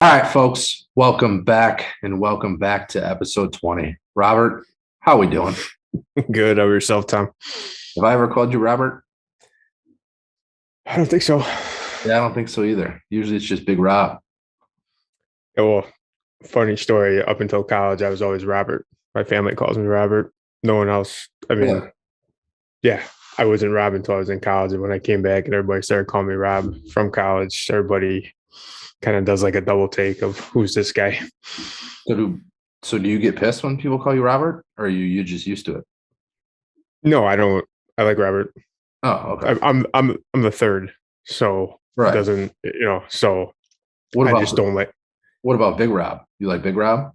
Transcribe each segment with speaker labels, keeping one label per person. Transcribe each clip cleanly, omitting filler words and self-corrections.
Speaker 1: All right, folks, welcome back to episode 20. Robert, how we doing?
Speaker 2: Good. Over yourself, Tom?
Speaker 1: Have I ever called you Robert?
Speaker 2: I don't think so.
Speaker 1: Yeah, I don't think so either. Usually it's just Big Rob.
Speaker 2: Yeah, well, funny story. Up until college, I was always Robert. My family calls me Robert. No one else. I
Speaker 1: Really?
Speaker 2: mean, yeah, I wasn't Rob until I was in college. And when I came back and everybody started calling me Rob from college, everybody kind of does like a double take of who's this guy.
Speaker 1: So do you get pissed when people call you Robert, or are you just used to it?
Speaker 2: No, I don't. I like Robert.
Speaker 1: Oh, okay.
Speaker 2: I'm the third, so it
Speaker 1: Right.
Speaker 2: doesn't. So
Speaker 1: What
Speaker 2: I
Speaker 1: about
Speaker 2: just don't like.
Speaker 1: what about Big Rob? You like Big Rob?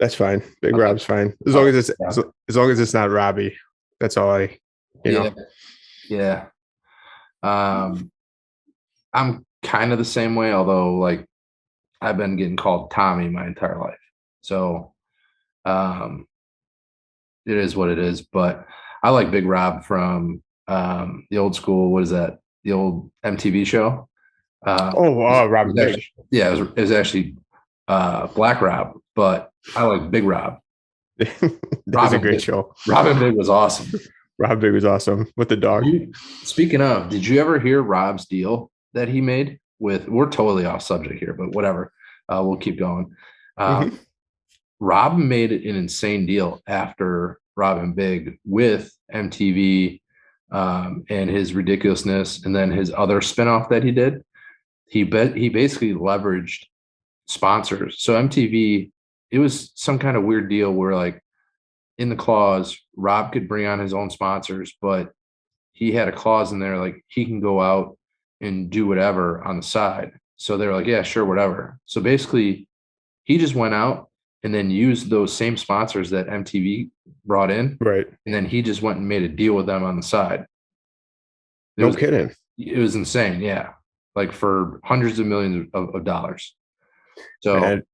Speaker 2: That's fine. Big
Speaker 1: I like
Speaker 2: Rob's fine as
Speaker 1: I
Speaker 2: long
Speaker 1: like
Speaker 2: as it's
Speaker 1: Rob.
Speaker 2: as long as it's not Robbie. That's all I, you know.
Speaker 1: Yeah, yeah. Um, I'm kind of the same way, although like I've been getting called Tommy my entire life. So um it is what it is. But I like Big Rob from the old school. What is that? The old MTV show.
Speaker 2: Oh,
Speaker 1: It
Speaker 2: Robin
Speaker 1: was
Speaker 2: Big.
Speaker 1: actually, yeah, it was actually Black Rob, but I like Big Rob.
Speaker 2: That is a
Speaker 1: Robin
Speaker 2: great
Speaker 1: Big,
Speaker 2: show.
Speaker 1: Robin Big was awesome.
Speaker 2: Robin Big was awesome with the dog.
Speaker 1: Speaking of, did you ever hear Rob's deal that he made with? We're totally off subject here, but whatever. We'll keep going. Um,
Speaker 2: Hmm.
Speaker 1: Rob made an insane deal after Robin Big with MTV and his ridiculousness, and then his other spinoff that he did. He basically leveraged sponsors. So MTV, it was some kind of weird deal where like in the clause, Rob could bring on his own sponsors, but he had a clause in there like he can go out and do whatever on the side. So they were like, yeah, sure, whatever. So basically, he just went out and then used those same sponsors that MTV brought in,
Speaker 2: Right.
Speaker 1: and then he just went and made a deal with them on the side. It
Speaker 2: No
Speaker 1: was
Speaker 2: kidding.
Speaker 1: it was insane, yeah, like for hundreds of millions of dollars. So
Speaker 2: Man,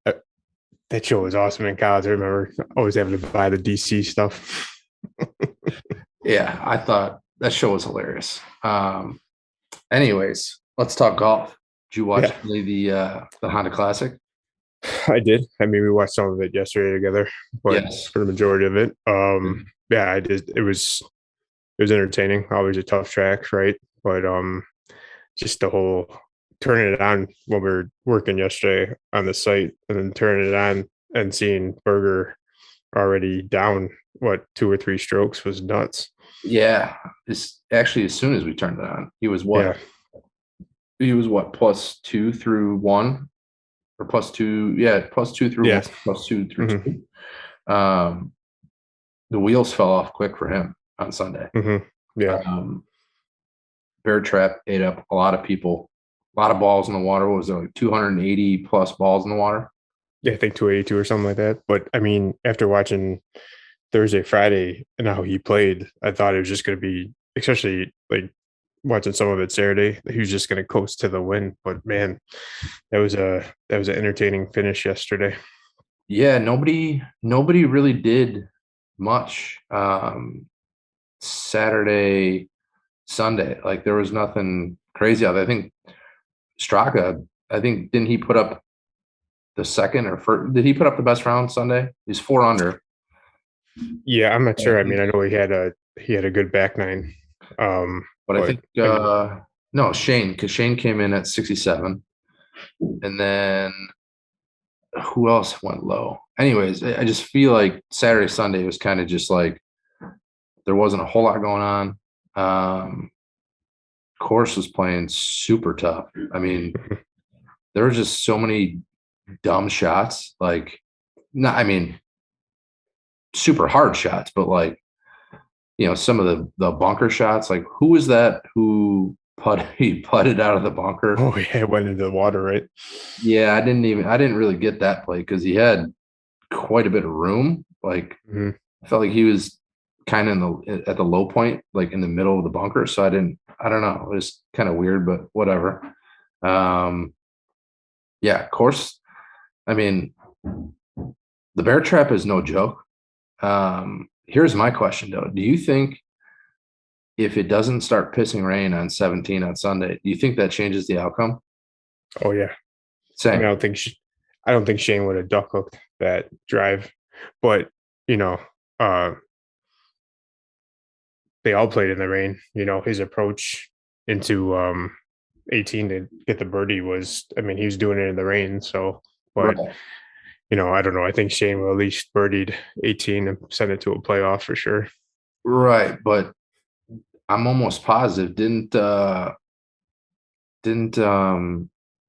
Speaker 2: that show was awesome in college. I remember always having to buy the DC stuff.
Speaker 1: yeah, I thought that show was hilarious. Anyways, let's talk golf. Did you watch
Speaker 2: Yeah,
Speaker 1: the Honda Classic?
Speaker 2: I did. I mean, we watched some of it yesterday together, but
Speaker 1: Yes.
Speaker 2: for the majority of it, yeah, I did. It was entertaining. Always a tough track, right? But just the whole turning it on when we were working yesterday on the site and then turning it on and seeing Berger already down what 2 or 3 strokes was nuts.
Speaker 1: Yeah, it's actually as soon as we turned it on, he was what?
Speaker 2: Yeah.
Speaker 1: He was what plus two through one or plus two? Yeah, plus two through one,
Speaker 2: Yes.
Speaker 1: plus two through
Speaker 2: Hmm.
Speaker 1: two. Um, the wheels fell off quick for him on Sunday.
Speaker 2: Hmm. Yeah.
Speaker 1: Um, Bear Trap ate up a lot of people, a lot of balls in the water. What was there like 280 plus balls in the water?
Speaker 2: Yeah, I think 282 or something like that. But I mean, after watching Thursday, Friday, and how he played, I thought it was just going to be, especially like watching some of it Saturday, he was just going to coast to the win. But man, that was an entertaining finish yesterday.
Speaker 1: Yeah, nobody really did much. Saturday, Sunday, like there was nothing crazy out there. I think Straka, I think didn't he put up the second or first? Did he put up the best round Sunday? He's four under.
Speaker 2: Yeah, I'm not
Speaker 1: I
Speaker 2: sure. I mean,
Speaker 1: think,
Speaker 2: I know he had a good back nine,
Speaker 1: but I
Speaker 2: but
Speaker 1: think
Speaker 2: I mean,
Speaker 1: no Shane because Shane came in at 67, and then who else went low? Anyways, I just feel like Saturday Sunday was kind of just like there wasn't a whole lot going on. Course was playing super tough. I mean, there were just so many dumb shots. Like, not I mean, super hard shots, but like some of the bunker shots. Like, who was that? He putted out of the bunker?
Speaker 2: oh yeah, it went into the water, right?
Speaker 1: Yeah, I didn't really get that play because he had quite a bit of room. Like,
Speaker 2: Hmm.
Speaker 1: I felt like he was kind of at the low point, like in the middle of the bunker. So I don't know. It was kind of weird, but whatever. Um, yeah, of course. I mean, the bear trap is no joke. Here's my question though. Do you think if it doesn't start pissing rain on 17 on Sunday, do you think that changes the outcome?
Speaker 2: Oh yeah. I mean,
Speaker 1: Same.
Speaker 2: I don't think Shane would have duck hooked that drive, but you know, uh, they all played in the rain. His approach into 18 to get the birdie was, I mean, he was doing it in the rain. So, but
Speaker 1: Right.
Speaker 2: I don't know. I think Shane will at least birdied 18 and send it to a playoff for sure.
Speaker 1: Right. But I'm almost positive. Didn't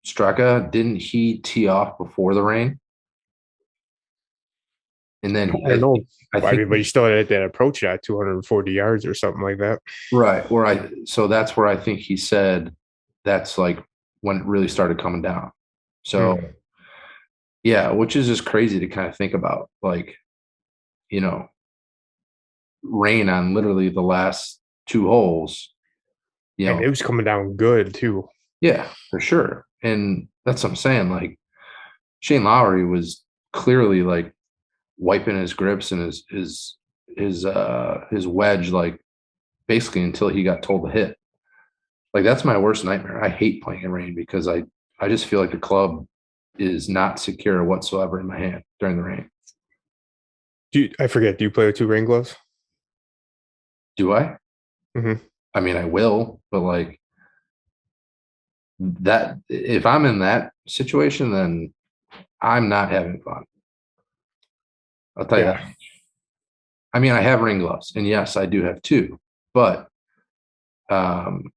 Speaker 1: Straka, didn't he tee off before the rain? And then
Speaker 2: I don't know.
Speaker 1: I
Speaker 2: I
Speaker 1: think
Speaker 2: mean, but he still had that approach shot 240 yards or something like that.
Speaker 1: right. So that's where I think he said that's like when it really started coming down.
Speaker 2: Mm.
Speaker 1: So yeah, which is just crazy to kind of think about. Like, you know, rain on literally the last two holes, you
Speaker 2: And
Speaker 1: know.
Speaker 2: it was coming down good too.
Speaker 1: Yeah, for sure. And that's what I'm saying. Like Shane Lowry was clearly like wiping his grips and his wedge like basically until he got told to hit. Like that's my worst nightmare. I hate playing in rain because I just feel like the club is not secure whatsoever in my hand during the rain.
Speaker 2: I forget. Do you play with two rain gloves?
Speaker 1: Do I?
Speaker 2: Hmm.
Speaker 1: I mean, I will, but like that, if I'm in that situation, then I'm not having fun. I'll tell you that.
Speaker 2: Yeah,
Speaker 1: I mean, I have rain gloves, and yes, I do have two, but um,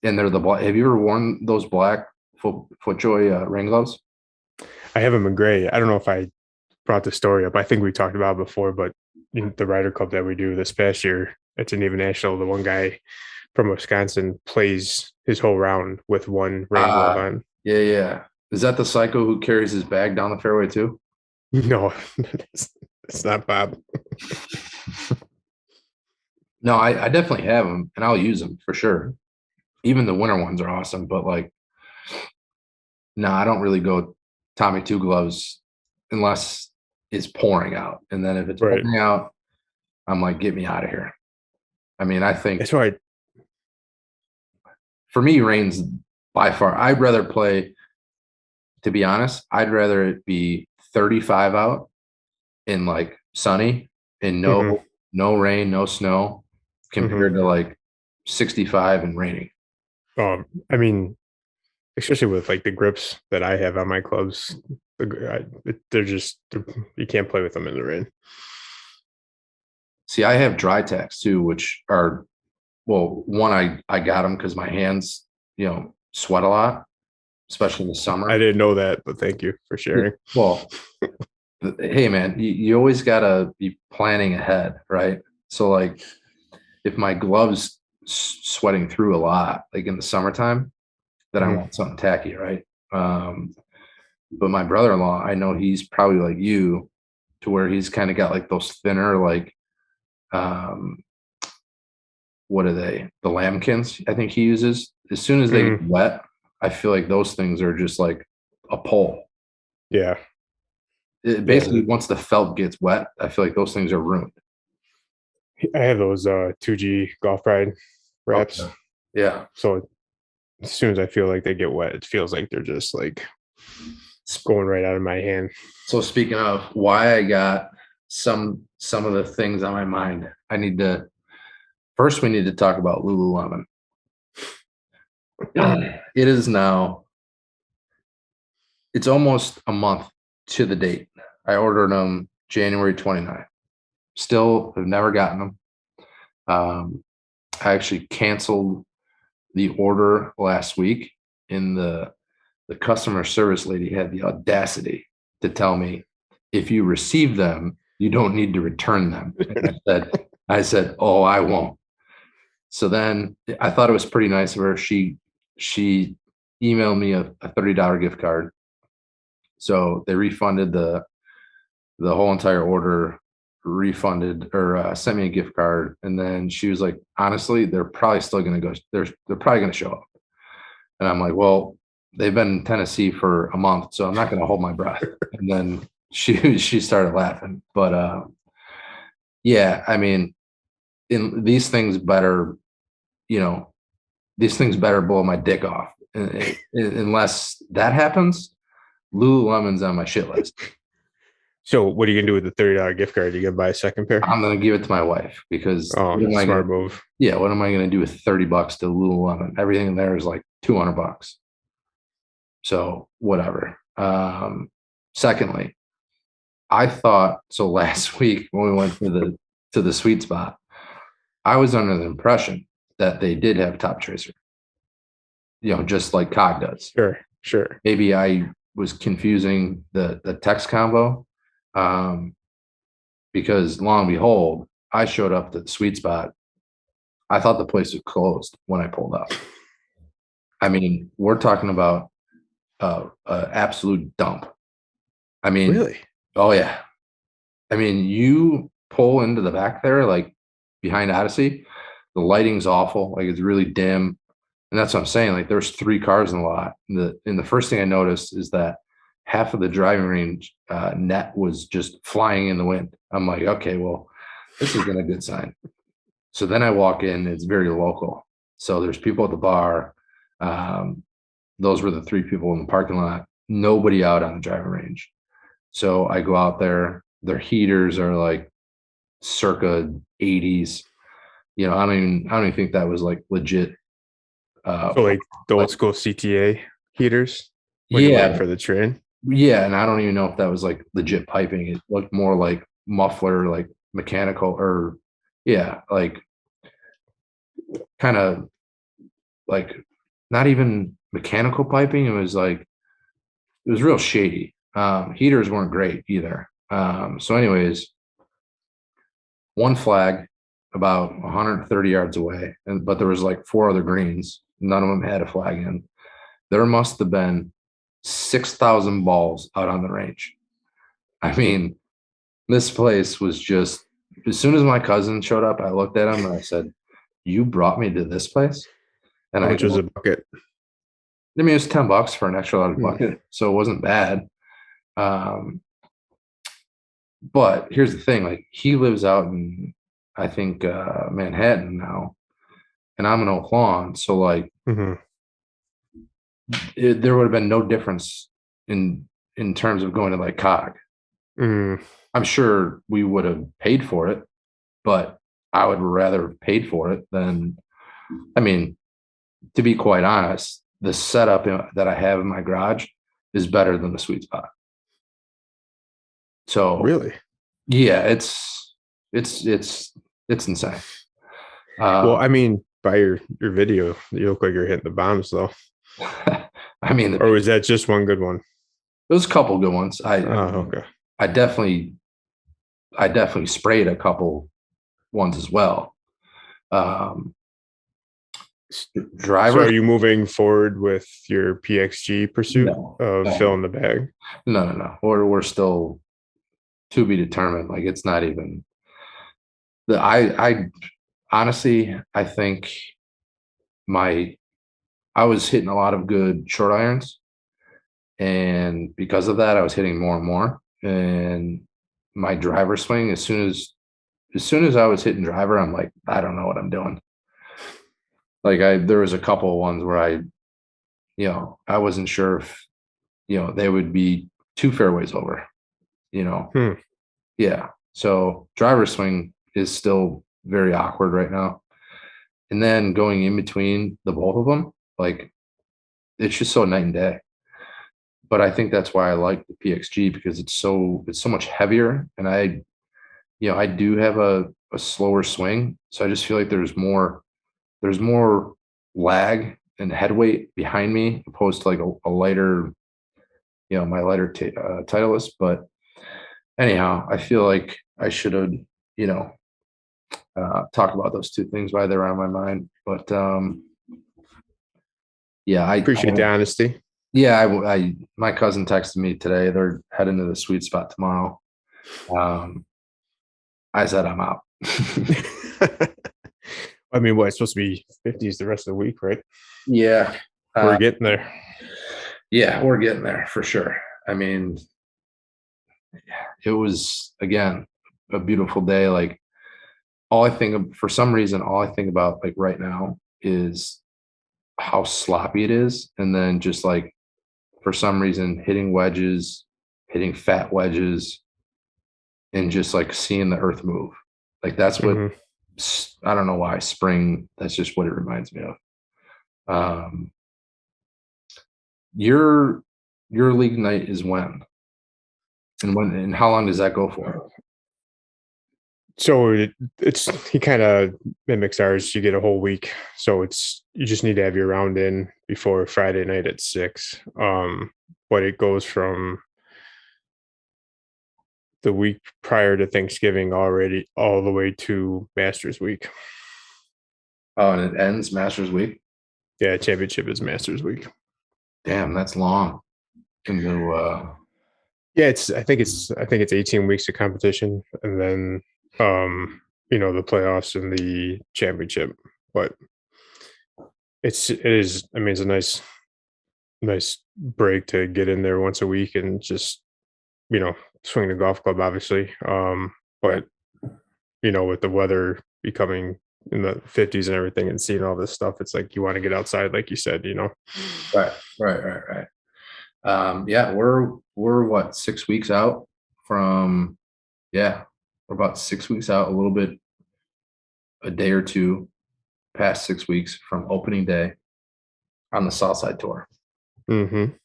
Speaker 1: and they're the black. Have you ever worn those black FootJoy rain gloves?
Speaker 2: I have them in gray. I don't know if I brought the story up. I think we talked about it before, but in the Ryder Cup that we do this past year at Geneva National, the one guy from Wisconsin plays his whole round with one rain glove
Speaker 1: Uh
Speaker 2: on.
Speaker 1: yeah, yeah. Is that the psycho who carries his bag down the fairway too?
Speaker 2: No, it's not Bob.
Speaker 1: No, I definitely have them, and I'll use them for sure. Even the winter ones are awesome, but like, no, I don't really go Tommy two gloves unless it's pouring out, and then if it's
Speaker 2: Right.
Speaker 1: pouring out, I'm like, get me out of here. I mean, I think
Speaker 2: That's why.
Speaker 1: for me, rain's by far. I'd rather play. To be honest, I'd rather it be 35 out and like sunny and
Speaker 2: Hmm.
Speaker 1: no rain, no snow,
Speaker 2: Hmm.
Speaker 1: compared to like 65 and raining.
Speaker 2: I mean, especially with like the grips that I have on my clubs, you can't play with them in the rain.
Speaker 1: See, I have dry tacks too, which are well, one I got them because my hands, sweat a lot, especially in the
Speaker 2: I
Speaker 1: summer.
Speaker 2: didn't know that, but thank you for sharing.
Speaker 1: Well, hey man, you always gotta be planning ahead, right? So like if my gloves sweating through a lot, like in the summertime, then I
Speaker 2: Mhm.
Speaker 1: want something tacky, right? Um, but my brother-in-law, I know he's probably like you, to where he's kind of got like those thinner, like um, what are they? The lambkins, I think he uses. As soon as they get
Speaker 2: Mhm.
Speaker 1: wet, I feel like those things are just like a pole.
Speaker 2: Yeah,
Speaker 1: Basically,
Speaker 2: yeah.
Speaker 1: once the felt gets wet, I feel like those things are ruined.
Speaker 2: I have those 2G golf ride wraps.
Speaker 1: Okay. Yeah.
Speaker 2: So as soon as I feel like they get wet, it feels like they're just like going right out of my hand.
Speaker 1: So speaking of why I got some of the things on my mind, I need to first we need to talk about Lululemon. It is now it's almost a month to the date. I ordered them January 29th. Still have never gotten them. Um, I actually canceled the order last week, and the customer service lady had the audacity to tell me, if you receive them, you don't need to return them. And I said, oh, I won't. So then I thought it was pretty nice of her. She emailed me a $30 gift card. So they refunded the whole entire order, refunded or sent me a gift card, and then she was like, honestly, they're probably still going to go. They're probably going to show up. And I'm like, well, they've been in Tennessee for a month, so I'm not going to hold my breath. And then she started laughing. But yeah, I mean, in these things better, you know, these things better blow my dick off. Unless that happens, Lululemon's on my shit list.
Speaker 2: So what are you gonna do with the $30 gift card? You gonna buy a second pair?
Speaker 1: I'm gonna give it to my wife because
Speaker 2: Oh,
Speaker 1: what am I
Speaker 2: smart
Speaker 1: gonna?
Speaker 2: move.
Speaker 1: Yeah, what am I gonna do with $30 to Lululemon? Everything in there is like $200. So whatever. Secondly, I thought so last week when we went to the sweet spot, I was under the impression that they did have top tracer, just like COG does.
Speaker 2: Sure, sure.
Speaker 1: Maybe I was confusing the text combo. Um, because lo and behold, I showed up to the sweet spot. I thought the place was closed when I pulled up. I mean, we're talking about a absolute dump. I mean,
Speaker 2: Really?
Speaker 1: oh yeah. I mean, you pull into the back there, like behind Odyssey, the lighting's awful. Like it's really dim. And that's what I'm saying. Like there's 3 cars in the lot. And the first thing I noticed is that half of the driving range net was just flying in the wind. I'm like, okay, well, this isn't a good sign. So then I walk in, it's very local. So there's people at the bar. Um, those were the 3 people in the parking lot. Nobody out on the driving range. So I go out there. Their heaters are like circa 80s. I don't even think that was like legit.
Speaker 2: So like the
Speaker 1: Like
Speaker 2: old school CTA heaters when you're waiting
Speaker 1: yeah,
Speaker 2: for the train.
Speaker 1: yeah, and I don't even know if that was like legit piping. It looked more like muffler, like mechanical, or yeah, like kind of like not even mechanical piping. It was real shady. Heaters weren't great either. So, anyways, one flag about 130 yards away, but there was like 4 other greens. None of them had a flag in. There must have been 6,000 balls out on the range. I mean, this place was just. As soon as my cousin showed up, I looked at him and I said, "You brought me to this place?" And
Speaker 2: How
Speaker 1: I
Speaker 2: much was
Speaker 1: go,
Speaker 2: a bucket?
Speaker 1: I mean, it was $10 for an extra large
Speaker 2: Hmm.
Speaker 1: bucket, so it wasn't bad. Um, but here's the thing: like he lives out in, I think, Manhattan now, and I'm in Oak Lawn, so like
Speaker 2: Mhm.
Speaker 1: there would have been no difference in terms of going to like COG.
Speaker 2: Mm,
Speaker 1: I'm sure we would have paid for it, but I would rather have paid for it than. I mean, to be quite honest, the setup that I have in my garage is better than the sweet spot. So
Speaker 2: really?
Speaker 1: yeah, it's insane.
Speaker 2: Well,
Speaker 1: Uh,
Speaker 2: I mean, by your video, you look like you're hitting the bombs though.
Speaker 1: I mean,
Speaker 2: Or was that just one good one?
Speaker 1: there's a couple good ones.
Speaker 2: Oh, okay.
Speaker 1: I definitely I definitely sprayed a couple ones as well. Um,
Speaker 2: So
Speaker 1: driver,
Speaker 2: are you moving forward with your PXG pursuit
Speaker 1: no,
Speaker 2: of
Speaker 1: no,
Speaker 2: filling the bag?
Speaker 1: no. We're still to be determined. Like it's not even the I honestly I think my I was hitting a lot of good short irons, and because of that, I was hitting more and more. And my driver swing, as soon as I was hitting driver, I'm like, I don't know what I'm doing. Like there was a couple of ones where I wasn't sure if they would be 2 fairways over. You know,
Speaker 2: Hmm.
Speaker 1: yeah. So driver swing is still very awkward right now. And then going in between the both of them, like it's just so night and day. But I think that's why I like the PXG because it's so much heavier, and I do have a slower swing, so I just feel like there's more lag and head weight behind me opposed to like a lighter, my lighter Titleist. But anyhow, I feel like I should have, you know, talk about those 2 things while they're on my mind. But yeah,
Speaker 2: Appreciate the honesty.
Speaker 1: yeah, my cousin texted me today. They're heading to the sweet spot tomorrow. Um, I said I'm out.
Speaker 2: I mean, what, it's supposed to be 50s the rest of the week, right?
Speaker 1: Yeah,
Speaker 2: We're getting there.
Speaker 1: yeah, we're getting there for sure. I mean, it was again a beautiful day. Like for some reason, all I think about like right now is how sloppy it is, and then just like for some reason hitting wedges, hitting fat wedges, and just like seeing the earth move. Like that's what
Speaker 2: Mhm.
Speaker 1: I don't know why spring. That's just what it reminds me of. Um, your your league night is when and how long does that go for?
Speaker 2: So it's he kind of mimics ours. You get a whole week, so it's you just need to have your round in before Friday night at 6. But it goes from the week prior to Thanksgiving already all the way to Masters week.
Speaker 1: Oh, and it ends Masters week.
Speaker 2: Yeah, championship is Masters week.
Speaker 1: Damn, that's long. Into
Speaker 2: Yeah, I think it's 18 weeks of competition and then the playoffs and the championship. But it is I mean it's a nice break to get in there once a week and just, swing the golf club obviously.
Speaker 1: right,
Speaker 2: But with the weather becoming in the 50s and everything and seeing all this stuff, it's like you want to get outside like you said.
Speaker 1: right, right. Yeah, we're what 6 weeks out from yeah, we're about 6 weeks out, a little bit, a day or two past 6 weeks from opening day on the Southside Tour.
Speaker 2: Mhm.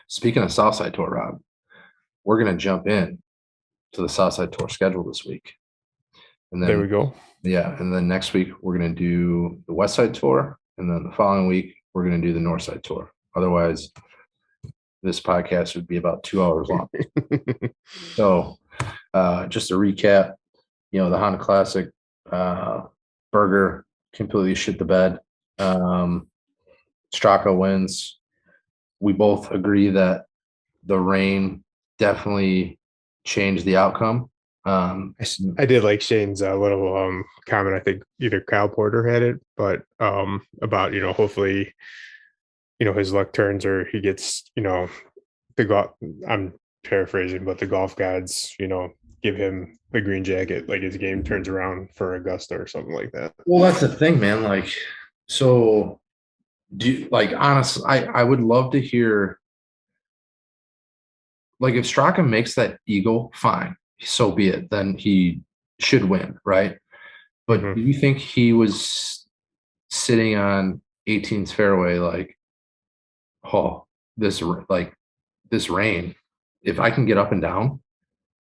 Speaker 1: Speaking of Southside Tour, Rob, we're gonna jump in to the Southside Tour schedule this week, and
Speaker 2: There
Speaker 1: then
Speaker 2: we go.
Speaker 1: yeah, and then next week we're gonna do the West Side Tour, and then the following week we're gonna do the North Side Tour. Otherwise, this podcast would be about 2 hours long. So, just to recap, the Honda Classic uh, burger completely shit the bed. Straka wins. We both agree that the rain definitely changed the outcome. Um,
Speaker 2: I did like Shane's little comment. I think either Kyle Porter had it, but about hopefully his luck turns or he gets the golf. I'm paraphrasing, but the golf gods give him the green jacket, like his game turns around for Augusta or something like that.
Speaker 1: well, that's the thing, man. Like, so do you, like honestly, I would love to hear like if Straka makes that eagle, fine, so be it. Then he should win, right? But
Speaker 2: Hmm.
Speaker 1: do you think he was sitting on 18's fairway like, oh, like this rain, if I can get up and down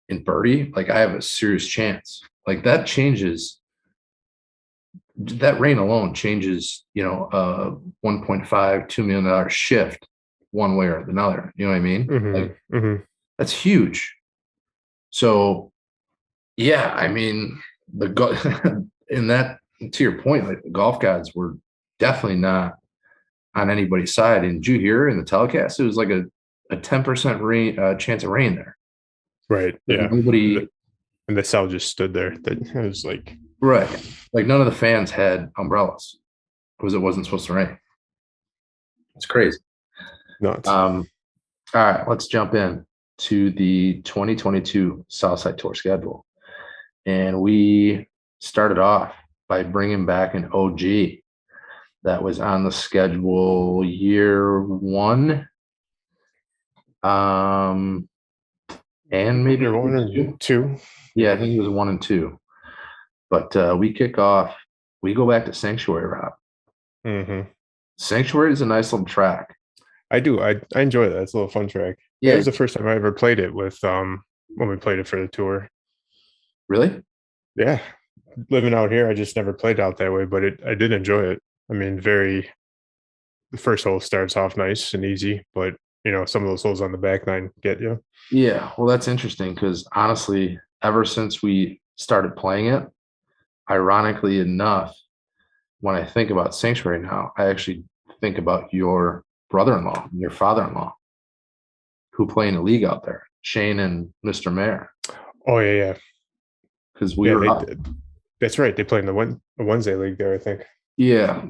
Speaker 1: in birdie, like I have a serious chance. Like that rain alone changes, $1.5, $2 million shift one way or another. You know what I mean?
Speaker 2: Hmm.
Speaker 1: Like
Speaker 2: Hmm.
Speaker 1: that's huge. So yeah, I mean in that to your point, like the golf gods were definitely not on anybody's side. And did you hear in the telecast? It was like a 10% rain chance of rain there.
Speaker 2: Right.
Speaker 1: Like
Speaker 2: Yeah.
Speaker 1: nobody,
Speaker 2: And the cell just stood there. That it was like
Speaker 1: right? Like none of the fans had umbrellas because it wasn't supposed to rain. It's crazy.
Speaker 2: nuts.
Speaker 1: Um, all right, let's jump in to the 2022 Southside Tour schedule, and we started off by bringing back an OG that was on the schedule year one, um, and maybe
Speaker 2: You're
Speaker 1: year
Speaker 2: one and
Speaker 1: two.
Speaker 2: two.
Speaker 1: Yeah, I think it was 1 and 2. But we kick off. We go back to Sanctuary, Rob.
Speaker 2: Hmm.
Speaker 1: Sanctuary is a nice little track.
Speaker 2: I do. I enjoy that. It's a little fun track. It
Speaker 1: Yeah,
Speaker 2: was the first time I ever played it with when we played it for the tour.
Speaker 1: really?
Speaker 2: Yeah. Living out here, I just never played out that way, but I did enjoy it. I mean, the first hole starts off nice and easy, but some of those holes on the back nine get you.
Speaker 1: Yeah. Well, that's interesting because honestly, ever since we started playing it, ironically enough, when I think about Sanctuary now, I actually think about your brother-in-law, your father-in-law, who play in a league out there, Shane and Mr. Mayor,
Speaker 2: Oh yeah, yeah,
Speaker 1: because we
Speaker 2: yeah.
Speaker 1: were
Speaker 2: They
Speaker 1: up.
Speaker 2: did. That's right. They played in the Wednesday league there, I think.
Speaker 1: Yeah,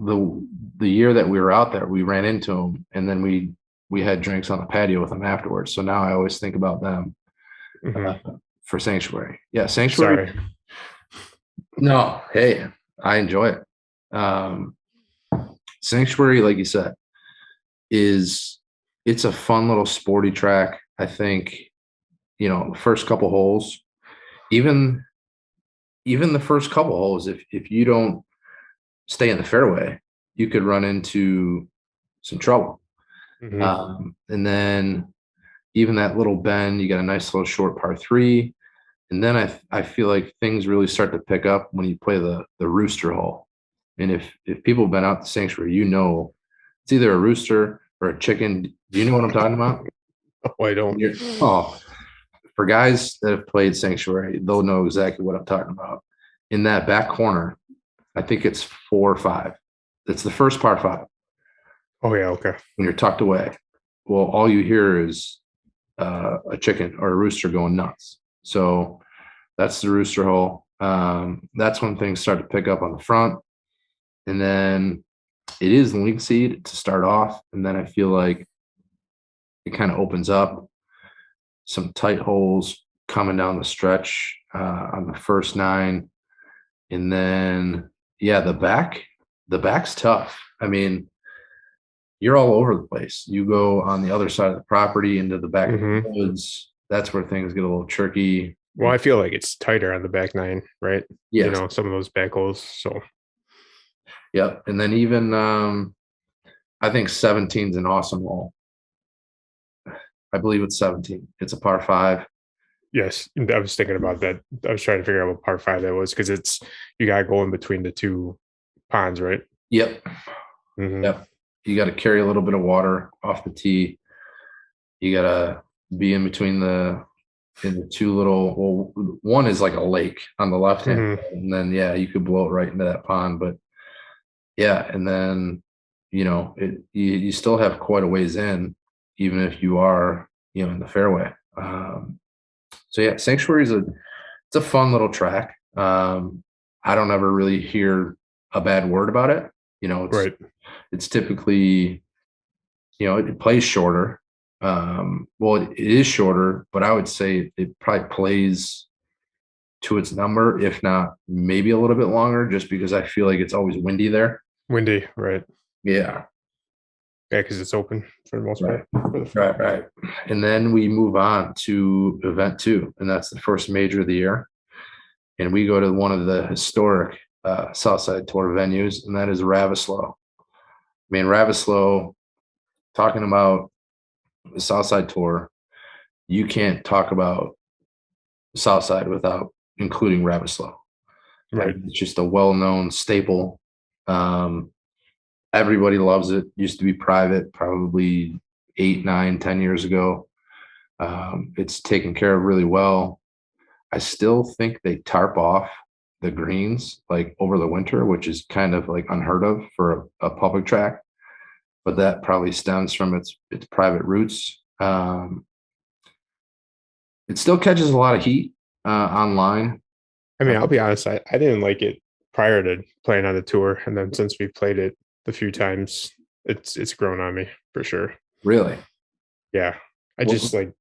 Speaker 1: the year that we were out there, we ran into him, and then we had drinks on the patio with them afterwards. So now I always think about them uh,
Speaker 2: Hmm.
Speaker 1: for Sanctuary. Yeah, Sanctuary.
Speaker 2: Sorry.
Speaker 1: No, hey, I enjoy it. Sanctuary, like you said, is it's a fun little sporty track. I think, first couple holes, even the first couple holes, if you don't stay in the fairway, you could run into some trouble.
Speaker 2: Hmm.
Speaker 1: And then even that little bend, you got a nice little short par three. And then I feel like things really start to pick up when you play the rooster hole. And if people have been out the sanctuary, it's either a rooster or a chicken. Do you know what I'm talking about?
Speaker 2: Oh, I don't.
Speaker 1: Oh, for guys that have played sanctuary, they'll know exactly what I'm talking about. In that back corner, I think it's 4 or 5. It's the first par five
Speaker 2: Oh yeah, okay.
Speaker 1: when you're tucked away. Well, all you hear is a chicken or a rooster going nuts. So that's the rooster hole. That's when things start to pick up on the front. And then it is link seed to start off. And then I feel like it kind of opens up some tight holes coming down the stretch on the first 9. And then, yeah, the back's tough. I mean, you're all over the place. You go on the other side of the property into the back of the
Speaker 2: Hmm.
Speaker 1: woods. That's where things get a little tricky.
Speaker 2: Well, I feel like it's tighter on the back 9, right?
Speaker 1: Yes.
Speaker 2: Some of those back holes. So
Speaker 1: Yep. And then even I think 17 is an awesome hole. I believe it's 17. It's a par five.
Speaker 2: yes, I was thinking about that. I was trying to figure out what par 5 that was because it's you got to go in between the two ponds, right?
Speaker 1: Yep.
Speaker 2: Hmm.
Speaker 1: Yep. You got to carry a little bit of water off the tee. You got to be in between in the two little, well, one is like a lake on the left hand.
Speaker 2: Hmm.
Speaker 1: And then, yeah, you could blow it right into that pond. But yeah. And then, you still have quite a ways in, even if you are, in the fairway. So yeah, Sanctuary it's a fun little track. I don't ever really hear a bad word about it. It's
Speaker 2: Right.
Speaker 1: it's typically, it plays shorter. Well, it is shorter, but I would say it probably plays to its number, if not maybe a little bit longer, just because I feel like it's always windy there.
Speaker 2: Windy, right?
Speaker 1: Yeah,
Speaker 2: Yeah, because it's open for the most
Speaker 1: right,
Speaker 2: part for the front.
Speaker 1: right, right. And then we move on to event 2, and that's the first major of the year. And we go to one of the historic Southside Tour venues, and that is Ravislow. I mean, Ravislow, talking about the Southside Tour, you can't talk about Southside without including Ravislow. I
Speaker 2: Right.
Speaker 1: mean, it's just a well-known staple. Um, Everybody loves it. Used to be private, probably 8, 9, 10 years ago. It's taken care of really well. I still think they tarp off the greens like over the winter, which is kind of like unheard of for a public track, but that probably stems from its private roots. It still catches a lot of heat online.
Speaker 2: I
Speaker 1: Uh,
Speaker 2: mean, I'll be honest, I didn't like it prior to playing on the tour, and then since we played it a few times, it's grown on me for sure.
Speaker 1: really?
Speaker 2: Yeah. I just
Speaker 1: Well,
Speaker 2: like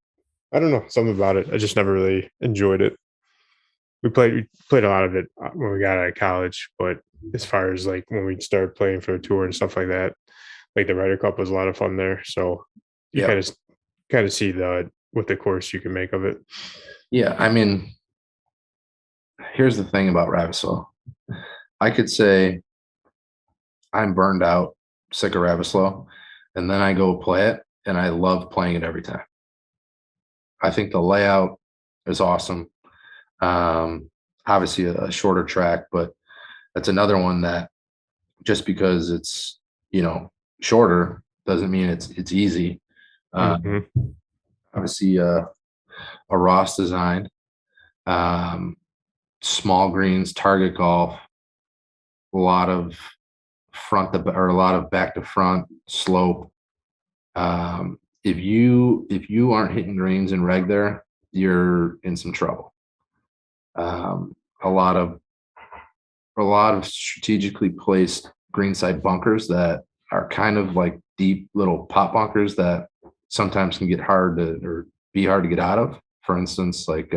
Speaker 2: I don't know, something about it. I just never really enjoyed it. We played a lot of it when we got out of college, but as far as like when we started playing for the tour and stuff like that, like the Ryder Cup was a lot of fun there. So you
Speaker 1: yeah,
Speaker 2: kind of see the what the course you can make of it.
Speaker 1: yeah. I mean, here's the thing about Ravislow. I could say I'm burned out, sick of Ravislow, and then I go play it, and I love playing it every time. I think the layout is awesome. Um, Obviously a shorter track, but that's another one that just because it's shorter doesn't mean it's easy.
Speaker 2: Hmm.
Speaker 1: Um, Obviously a Ross design, um, small greens, target golf, a lot of or a lot of back to front slope. If you aren't hitting greens in reg there, you're in some trouble. Um, a lot of strategically placed greenside bunkers that are kind of like deep little pot bunkers that sometimes can get hard to or be hard to get out of. For instance, like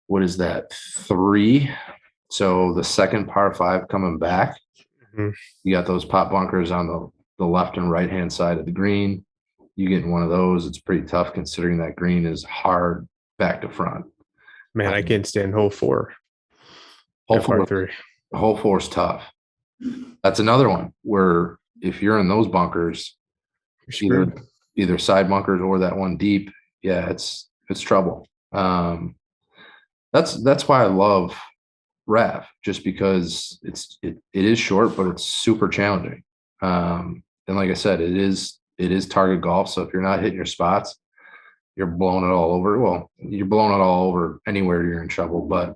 Speaker 1: what is that 3? So the second par five coming back,
Speaker 2: Hmm.
Speaker 1: you got those pot bunkers on the left and right hand side of the green. You get in one of those, it's pretty tough considering that green is hard back to front.
Speaker 2: Man, I can't stand hole 4
Speaker 1: Hole
Speaker 2: at par
Speaker 1: four,
Speaker 2: 3.
Speaker 1: hole four is tough. That's another one where if you're in those bunkers,
Speaker 2: You're
Speaker 1: either
Speaker 2: screwed.
Speaker 1: either side bunkers or that one deep, yeah, it's trouble. That's why I love Rav, just because it is short, but it's super challenging. And like I said, it is target golf. So if you're not hitting your spots, you're blowing it all over. Well, you're blowing it all over anywhere you're in trouble. But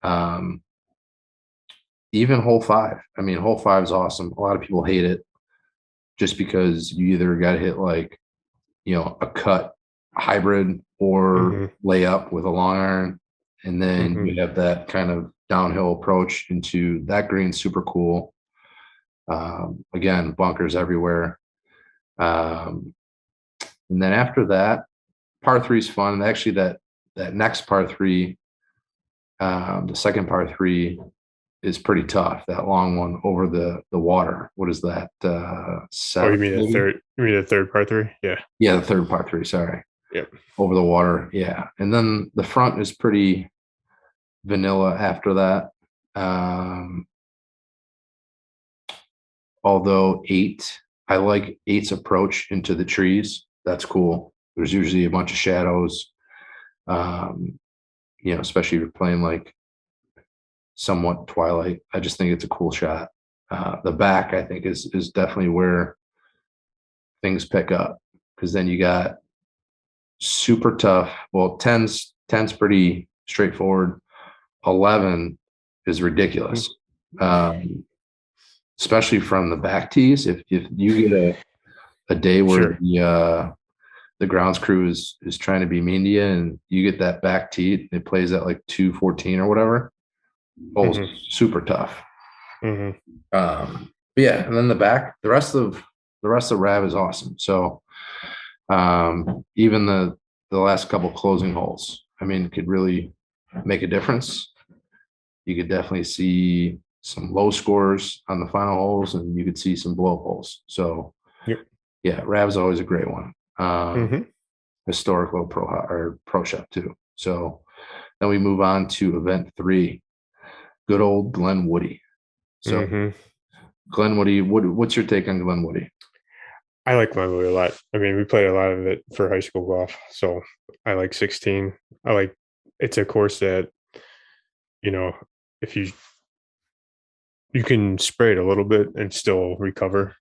Speaker 1: um, even hole 5, I mean, hole 5 is awesome. A lot of people hate it just because you either got to hit like a cut hybrid or
Speaker 2: Hmm.
Speaker 1: lay up with a long iron. And then
Speaker 2: Hmm.
Speaker 1: you have that kind of downhill approach into that green, super cool. Again, bunkers everywhere. Um, and then after that, par 3 is fun. And actually, that next par 3, the second par 3 is pretty tough. That long one over the water. What is that?
Speaker 2: Oh, you
Speaker 1: 7
Speaker 2: mean the
Speaker 1: maybe?
Speaker 2: third? You mean the third par 3? Yeah.
Speaker 1: Yeah, the third par 3. Sorry,
Speaker 2: Yep.
Speaker 1: over the water. Yeah, and then the front is pretty vanilla after that. Um, although 8, I like 8's approach into the trees. That's cool. There's usually a bunch of shadows. Um, especially if you're playing like somewhat twilight. I just think it's a cool shot. The back, I think, is definitely where things pick up, because then you got super tough. Well, 10's pretty straightforward. 11 is ridiculous. Um, especially from the back tees. If you get a day where
Speaker 2: Sure.
Speaker 1: the grounds crew is trying to be mean to you, and you get that back tee, it plays at like 214 or whatever. Oh,
Speaker 2: Hmm.
Speaker 1: super tough.
Speaker 2: Hmm.
Speaker 1: But yeah, and then the rest of Rav is awesome. So even the last couple closing holes, I mean, could really make a difference. You could definitely see some low scores on the final holes, and you could see some blow holes. So
Speaker 2: Yep.
Speaker 1: yeah, Rav's always a great one.
Speaker 2: Hmm.
Speaker 1: Historical pro shop too. So then we move on to event 3, good old Glen Woody. So
Speaker 2: Hmm.
Speaker 1: Glen Woody, what's your take on Glen Woody?
Speaker 2: I like Glenwood a lot. I mean, we played a lot of it for high school golf, so I like 16. I like it's a course that you know if you can spray it a little bit and still recover.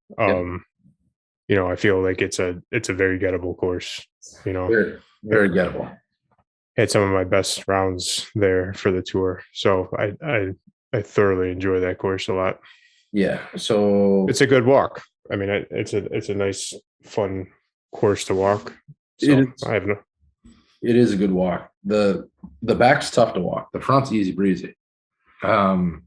Speaker 1: Yeah,
Speaker 2: I feel like it's a very gettable course. You know,
Speaker 1: very
Speaker 2: I
Speaker 1: very gettable.
Speaker 2: had some of my best rounds there for the tour, so I thoroughly enjoy that course a lot.
Speaker 1: Yeah. So
Speaker 2: It's a good walk. I mean, it's a nice, fun course to walk.
Speaker 1: it
Speaker 2: So
Speaker 1: is
Speaker 2: I have no.
Speaker 1: it is a good walk. The back's tough to walk. The front's easy breezy. Um,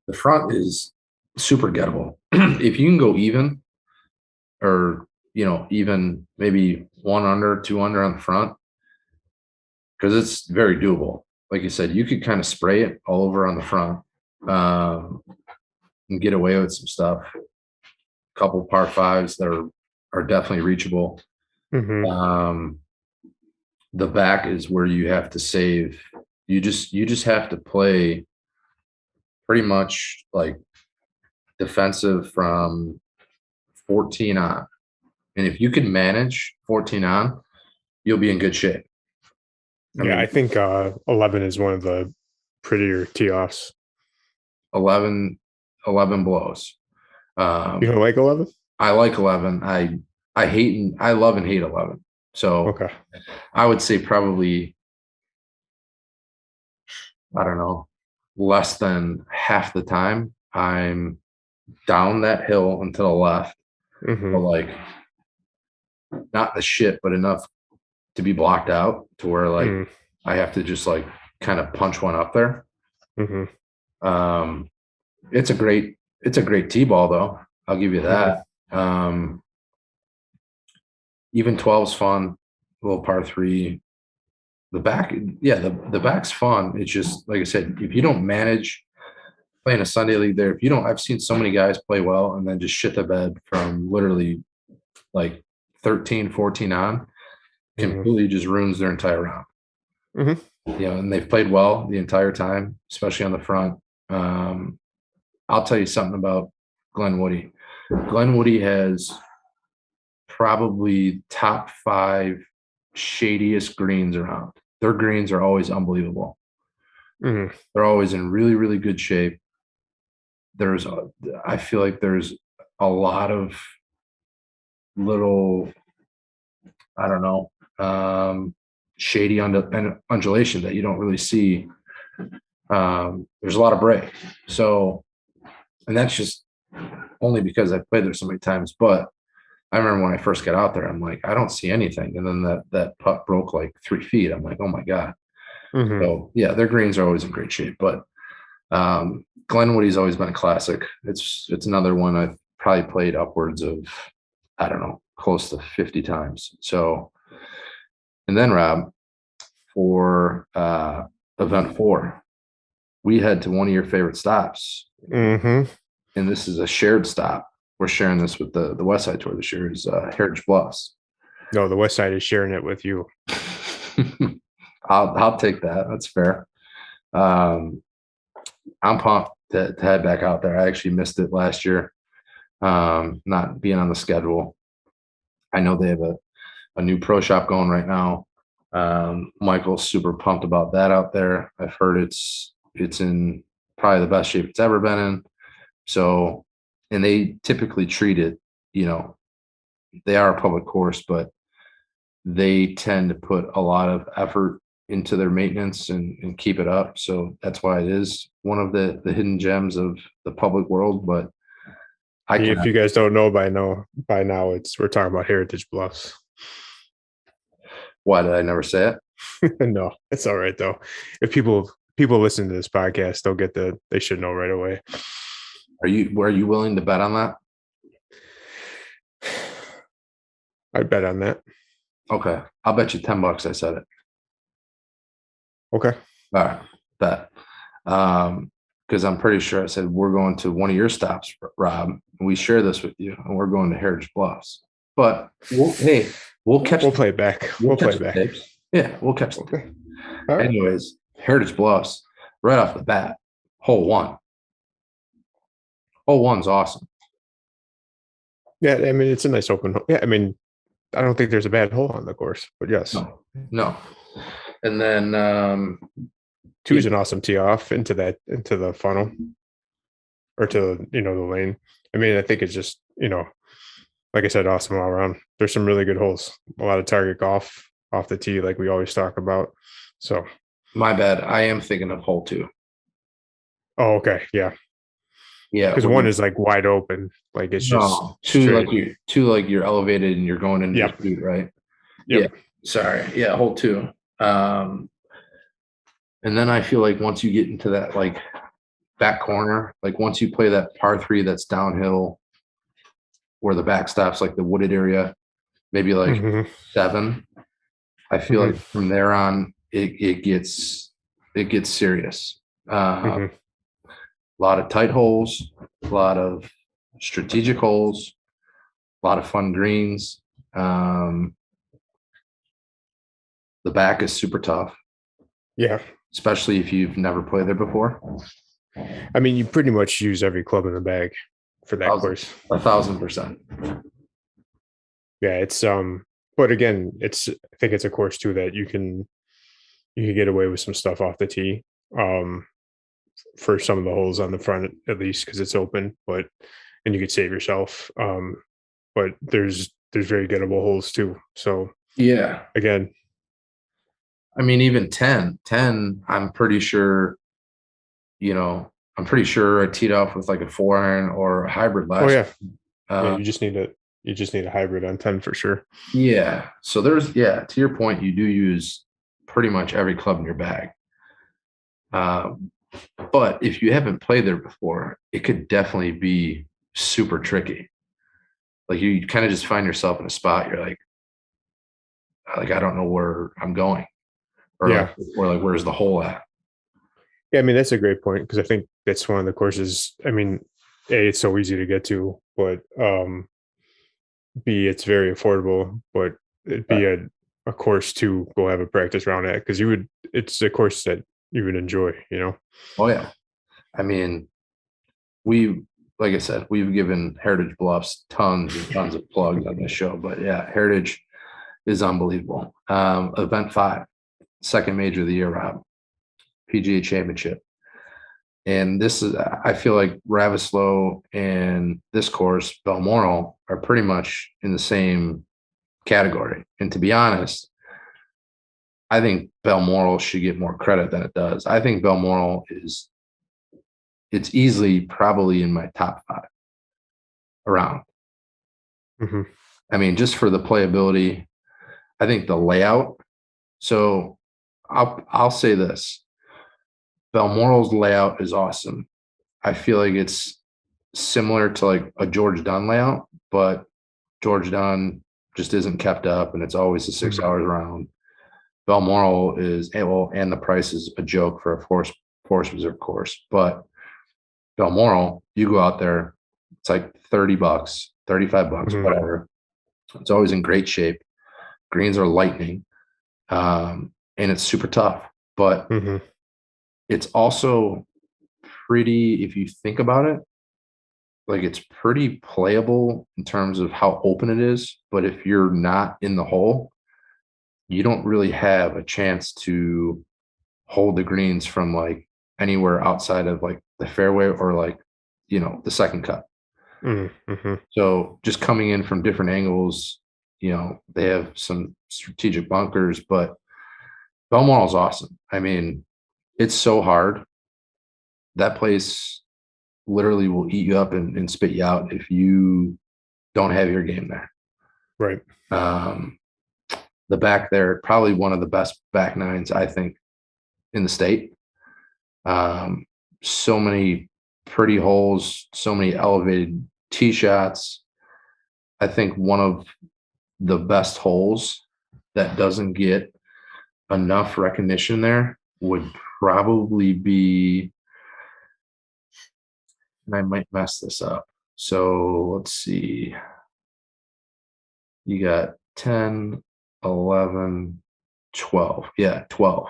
Speaker 1: the front is super gettable. If you can go even, or even maybe 1 under, 2 under on the front, because it's very doable. Like you said, you could kind of spray it all over on the front, um, and get away with some stuff. A couple par 5s that are definitely reachable.
Speaker 2: Hmm.
Speaker 1: Um, the back is where you have to save. You just have to play pretty much like defensive from 14 on. And if you can manage 14 on, you'll be in good shape. I
Speaker 2: Yeah, I
Speaker 1: mean,
Speaker 2: think 11 is one of the prettier tee offs.
Speaker 1: 11, 11 blows.
Speaker 2: You
Speaker 1: Um,
Speaker 2: don't like 11?
Speaker 1: I like 11. I love and hate 11. So
Speaker 2: Okay.
Speaker 1: I would say probably, I don't know, less than half the time I'm down that hill and to the left,
Speaker 2: Hmm.
Speaker 1: but like not the shit, but enough to be blocked out to where like
Speaker 2: Mm.
Speaker 1: I have to just like kind of punch one up there.
Speaker 2: Hmm.
Speaker 1: Um, it's a great T-ball though. I'll give you
Speaker 2: Hmm.
Speaker 1: that. Um, even 12's fun, little par 3. The back, yeah, the back's fun. It's just like I said, if you don't manage playing a Sunday league there, if you don't, I've seen so many guys play well and then just shit the bed from literally like 13, 14 on,
Speaker 2: Hmm.
Speaker 1: completely just ruins their entire round.
Speaker 2: Hmm.
Speaker 1: And they've played well the entire time, especially on the front. Um, I'll tell you something about Glenn Woody. Glenn Woody has probably top five shadiest greens around. Their greens are always unbelievable.
Speaker 2: Hmm.
Speaker 1: They're always in really, really good shape. I feel like there's a lot of little, I don't know, shady undulation that you don't really see. There's a lot of break. So, and that's just only because I've played there so many times. But I remember when I first got out there, I'm like, I don't see anything. And then that putt broke like 3 feet. I'm like, oh my God.
Speaker 2: Hmm.
Speaker 1: So yeah, their greens are always in great shape. But Glenwoody's always been a classic. It's another one I've probably played upwards of, I don't know, close to 50 times. So, and then Rob, for event 4, we head to one of your favorite stops,
Speaker 2: Hmm.
Speaker 1: and this is a shared stop. We're sharing this with the West Side Tour this year. Is Heritage Bluffs.
Speaker 2: No, the West Side is sharing it with you.
Speaker 1: I'll take that. That's fair. Um, I'm pumped to head back out there. I actually missed it last year, not being on the schedule. I know they have a new pro shop going right now. Michael's super pumped about that out there. I've heard it's in probably the best shape it's ever been in. So, and they typically treat it, you know, they are a public course, but they tend to put a lot of effort into their maintenance and keep it up. So that's why it is one of the hidden gems of the public world. But I
Speaker 2: If
Speaker 1: cannot.
Speaker 2: you guys don't know by now, it's we're talking about Heritage Bluffs.
Speaker 1: Why did I never say it?
Speaker 2: No, it's all right though. If people listen to this podcast, they should know right away.
Speaker 1: Were you willing to bet on that?
Speaker 2: I bet on that.
Speaker 1: Okay, I'll bet you $10 I said it.
Speaker 2: Okay.
Speaker 1: All right, bet. Because I'm pretty sure I said we're going to one of your stops, Rob. And we share this with you, and we're going to Heritage Bluffs. But hey, we'll catch.
Speaker 2: We'll play it back.
Speaker 1: We'll
Speaker 2: We'll play
Speaker 1: catch
Speaker 2: it
Speaker 1: the
Speaker 2: back.
Speaker 1: tapes. Yeah, we'll catch the tapes.
Speaker 2: Okay. All right.
Speaker 1: Anyways, Heritage Bluffs, right off the bat, hole one. Hole one's awesome.
Speaker 2: Yeah, I mean it's a nice open hole. Yeah, I mean I don't think there's a bad hole on the course, but yes.
Speaker 1: No, no. And then
Speaker 2: Two is an awesome tee off into the funnel or to the lane. I mean, I think it's just, like I said, awesome all around. There's some really good holes. A lot of target golf off the tee, like we always talk about. So,
Speaker 1: my bad. I am thinking of hole two.
Speaker 2: oh, okay, yeah,
Speaker 1: Yeah,
Speaker 2: because one is like wide open, like it's just
Speaker 1: no,
Speaker 2: straight.
Speaker 1: two like you're elevated and you're going into
Speaker 2: Yep,
Speaker 1: the shoot, right? Yeah.
Speaker 2: yep.
Speaker 1: Sorry. Yeah, hole two. And then I feel like once you get into that like back corner, like once you play that par three that's downhill where the backstop's like the wooded area, maybe like
Speaker 2: Hmm.
Speaker 1: 7. I feel
Speaker 2: Hmm.
Speaker 1: like from there on it gets serious.
Speaker 2: Hmm.
Speaker 1: A lot of tight holes, a lot of strategic holes, a lot of fun greens. Um, the back is super tough,
Speaker 2: Yeah,
Speaker 1: especially if you've never played there before.
Speaker 2: I mean, you pretty much use every club in the bag for that
Speaker 1: Thousand,
Speaker 2: course.
Speaker 1: 1,000%.
Speaker 2: Yeah, it's but again, I think it's a course too that you can get away with some stuff off the tee. For some of the holes on the front at least because it's open, and you could save yourself. But there's very gettable holes too. So
Speaker 1: Yeah.
Speaker 2: again,
Speaker 1: I mean, even 10, I'm pretty sure, I'm pretty sure I teed off with like a 4 iron or a hybrid
Speaker 2: oh
Speaker 1: last.
Speaker 2: yeah, yeah,
Speaker 1: Uh,
Speaker 2: you just need a hybrid on 10 for sure.
Speaker 1: yeah. So to your point, you do use pretty much every club in your bag. Um, but if you haven't played there before, it could definitely be super tricky. Like you kind of just find yourself in a spot. You're like I don't know where I'm going, or
Speaker 2: Yeah.
Speaker 1: like where's the hole at?
Speaker 2: Yeah, I mean that's a great point because I think that's one of the courses. I mean, A, it's so easy to get to, but B, it's very affordable, but it'd be a course to go have a practice round at because it's a course that you would enjoy, you know?
Speaker 1: Oh yeah. I mean, we, like I said, we've given Heritage Bluffs tons and tons of plugs on this show, but yeah, Heritage is unbelievable. Event 5, second major of the year, Rob, PGA Championship. And this is, I feel like Ravislow and this course, Balmoral, are pretty much in the same category. And to be honest, I think Balmoral should get more credit than it does. I think Balmoral it's easily probably in my top 5 around.
Speaker 2: Hmm.
Speaker 1: I mean, just for the playability, I think the layout. So I'll say this: Balmoral's layout is awesome. I feel like it's similar to like a George Dunn layout, but George Dunn just isn't kept up, and it's always a 6 hours round. Balmoral is well, and the price is a joke for a force reserve course. But Balmoral, you go out there, it's like $30, $35,
Speaker 2: Hmm.
Speaker 1: whatever. It's always in great shape. Greens are lightning, and it's super tough. But
Speaker 2: Hmm.
Speaker 1: it's also pretty, if you think about it, like it's pretty playable in terms of how open it is. But if you're not in the hole, you don't really have a chance to hold the greens from like anywhere outside of like the fairway or like, the second cut.
Speaker 2: Hmm.
Speaker 1: So just coming in from different angles, they have some strategic bunkers, but Balmoral's awesome. I mean, it's so hard. That place literally will eat you up and spit you out if you don't have your game there.
Speaker 2: Right.
Speaker 1: Um, the back there, probably one of the best back nines, I think, in the state. Um, so many pretty holes, so many elevated tee shots. I think one of the best holes that doesn't get enough recognition there would probably be, and I might mess this up. So let's see. You got 10, 11, 12. Yeah, 12.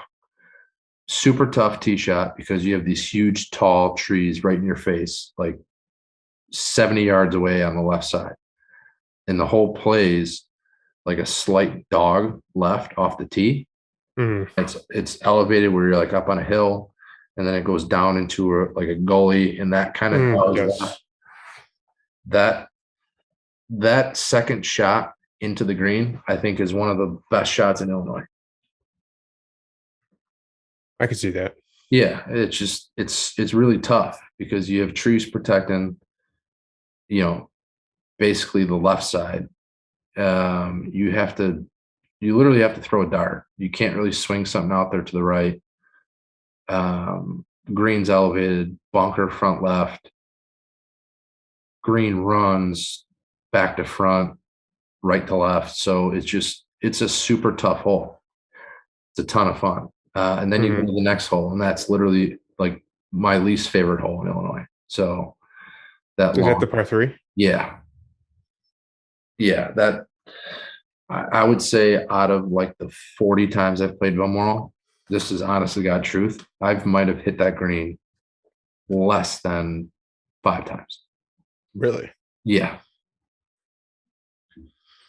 Speaker 1: Super tough tee shot because you have these huge, tall trees right in your face, like 70 yards away on the left side. And the hole plays like a slight dog left off the tee.
Speaker 2: Hmm.
Speaker 1: It's elevated where you're like up on a hill, and then it goes down into like a gully, and that kind of dog
Speaker 2: Yes.
Speaker 1: left. That that second shot into the green, I think, is one of the best shots in Illinois.
Speaker 2: I can see that.
Speaker 1: Yeah, it's just it's really tough because you have trees protecting, you know, basically the left side. You literally have to throw a dart. You can't really swing something out there to the right. Green's elevated, bunker front left. Green runs back to front, right to left. So it's a super tough hole. It's a ton of fun. And then you go
Speaker 2: Hmm.
Speaker 1: to the next hole, and that's literally like my least favorite hole in Illinois. So that
Speaker 2: Is that the
Speaker 1: long,
Speaker 2: par three?
Speaker 1: yeah, yeah, that I would say out of like the 40 times I've played Balmoral, this is honestly God truth. I might have hit that green less than 5 times.
Speaker 2: Really?
Speaker 1: Yeah,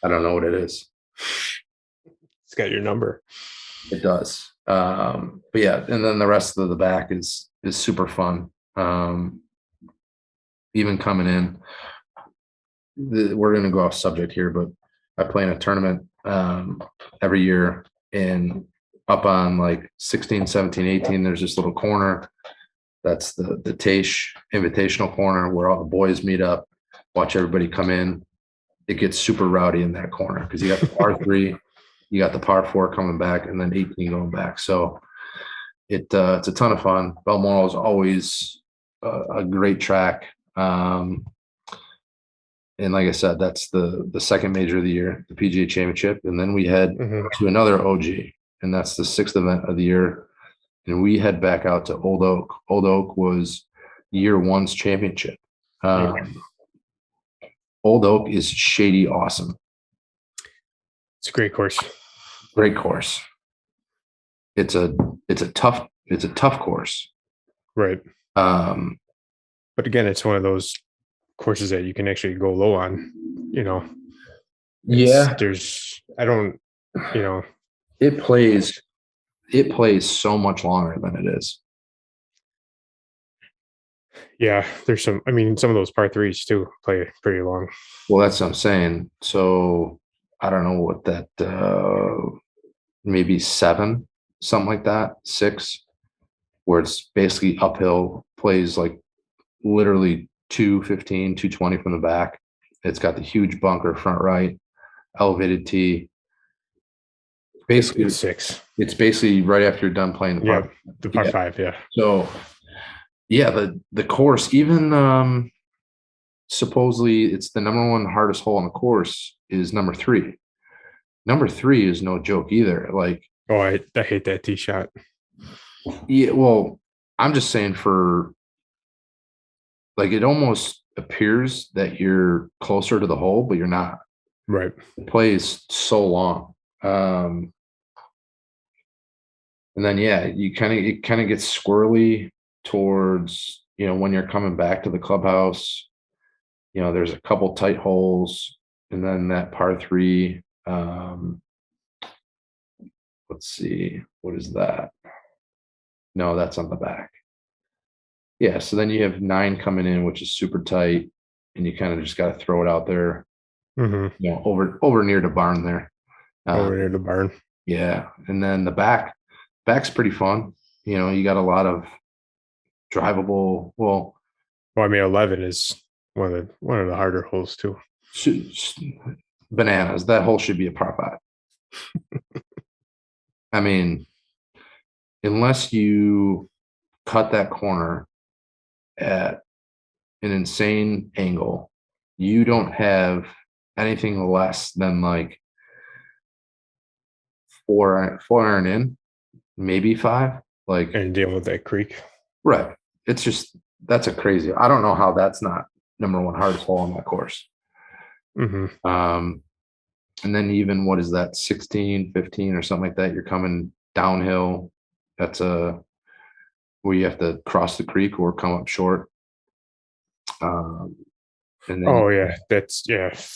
Speaker 1: I don't know what it is.
Speaker 2: It's got your number.
Speaker 1: It does. But yeah, and then the rest of the back is super fun. Even coming in, we're going to go off subject here, but I play in a tournament every year, and up on like 16, 17, 18, there's this little corner. That's the Taish Invitational corner where all the boys meet up, watch everybody come in. It gets super rowdy in that corner because you got the par 3, you got the par 4 coming back, and then 18 going back. So it's a ton of fun. Balmoral is always a great track. And like I said, that's the second major of the year, the PGA Championship, and then we head
Speaker 2: Hmm.
Speaker 1: to another OG, and that's the 6th event of the year. And we head back out to Old Oak. Old Oak was year one's championship.
Speaker 2: Okay.
Speaker 1: Old Oak is shady awesome.
Speaker 2: It's a great course.
Speaker 1: Great course. It's a tough course.
Speaker 2: Right.
Speaker 1: Um,
Speaker 2: But again, it's one of those courses that you can actually go low on, you know. It's
Speaker 1: yeah,
Speaker 2: there's I don't, you know,
Speaker 1: it plays it plays so much longer than it is.
Speaker 2: yeah, there's some I mean some of those par threes too play pretty long.
Speaker 1: Well, that's what I'm saying. So I don't know what that maybe seven, something like that, six, where it's basically uphill, plays like literally 215, 220 from the back. It's got the huge bunker front right, elevated tee.
Speaker 2: It's
Speaker 1: Basically,
Speaker 2: six.
Speaker 1: it's basically right after you're done playing the
Speaker 2: Yeah.
Speaker 1: park.
Speaker 2: The par
Speaker 1: Yeah.
Speaker 2: five, yeah.
Speaker 1: So yeah, the course, even supposedly it's the number one hardest hole on the course is number three. Number three is no joke either. Like,
Speaker 2: Oh, I hate that tee shot.
Speaker 1: yeah, well, I'm just saying for like it almost appears that you're closer to the hole, but you're not.
Speaker 2: Right.
Speaker 1: The play is so long. Um, and then yeah, it kind of gets squirrely towards, when you're coming back to the clubhouse. There's a couple tight holes, and then that par three. Let's see, what is that? No, that's on the back. Yeah, so then you have nine coming in, which is super tight, and you kind of just got to throw it out there,
Speaker 2: Mm-hmm.
Speaker 1: over near the barn there.
Speaker 2: Over
Speaker 1: Um,
Speaker 2: near the barn.
Speaker 1: yeah, and then back's pretty fun. You got a lot of drivable. Well,
Speaker 2: Well, I mean, 11 is one of the harder holes too.
Speaker 1: bananas. That hole should be a par five. I mean, unless you cut that corner at an insane angle, you don't have anything less than like four iron in, maybe five. Like,
Speaker 2: And dealing with that creek.
Speaker 1: right. It's just that's a crazy. I don't know how that's not number one hardest hole on that course.
Speaker 2: Mm-hmm.
Speaker 1: And then even what is that, 16, 15 or something like that? You're coming downhill. That's a where you have to cross the creek or come up short. Um, and then
Speaker 2: Oh yeah, that's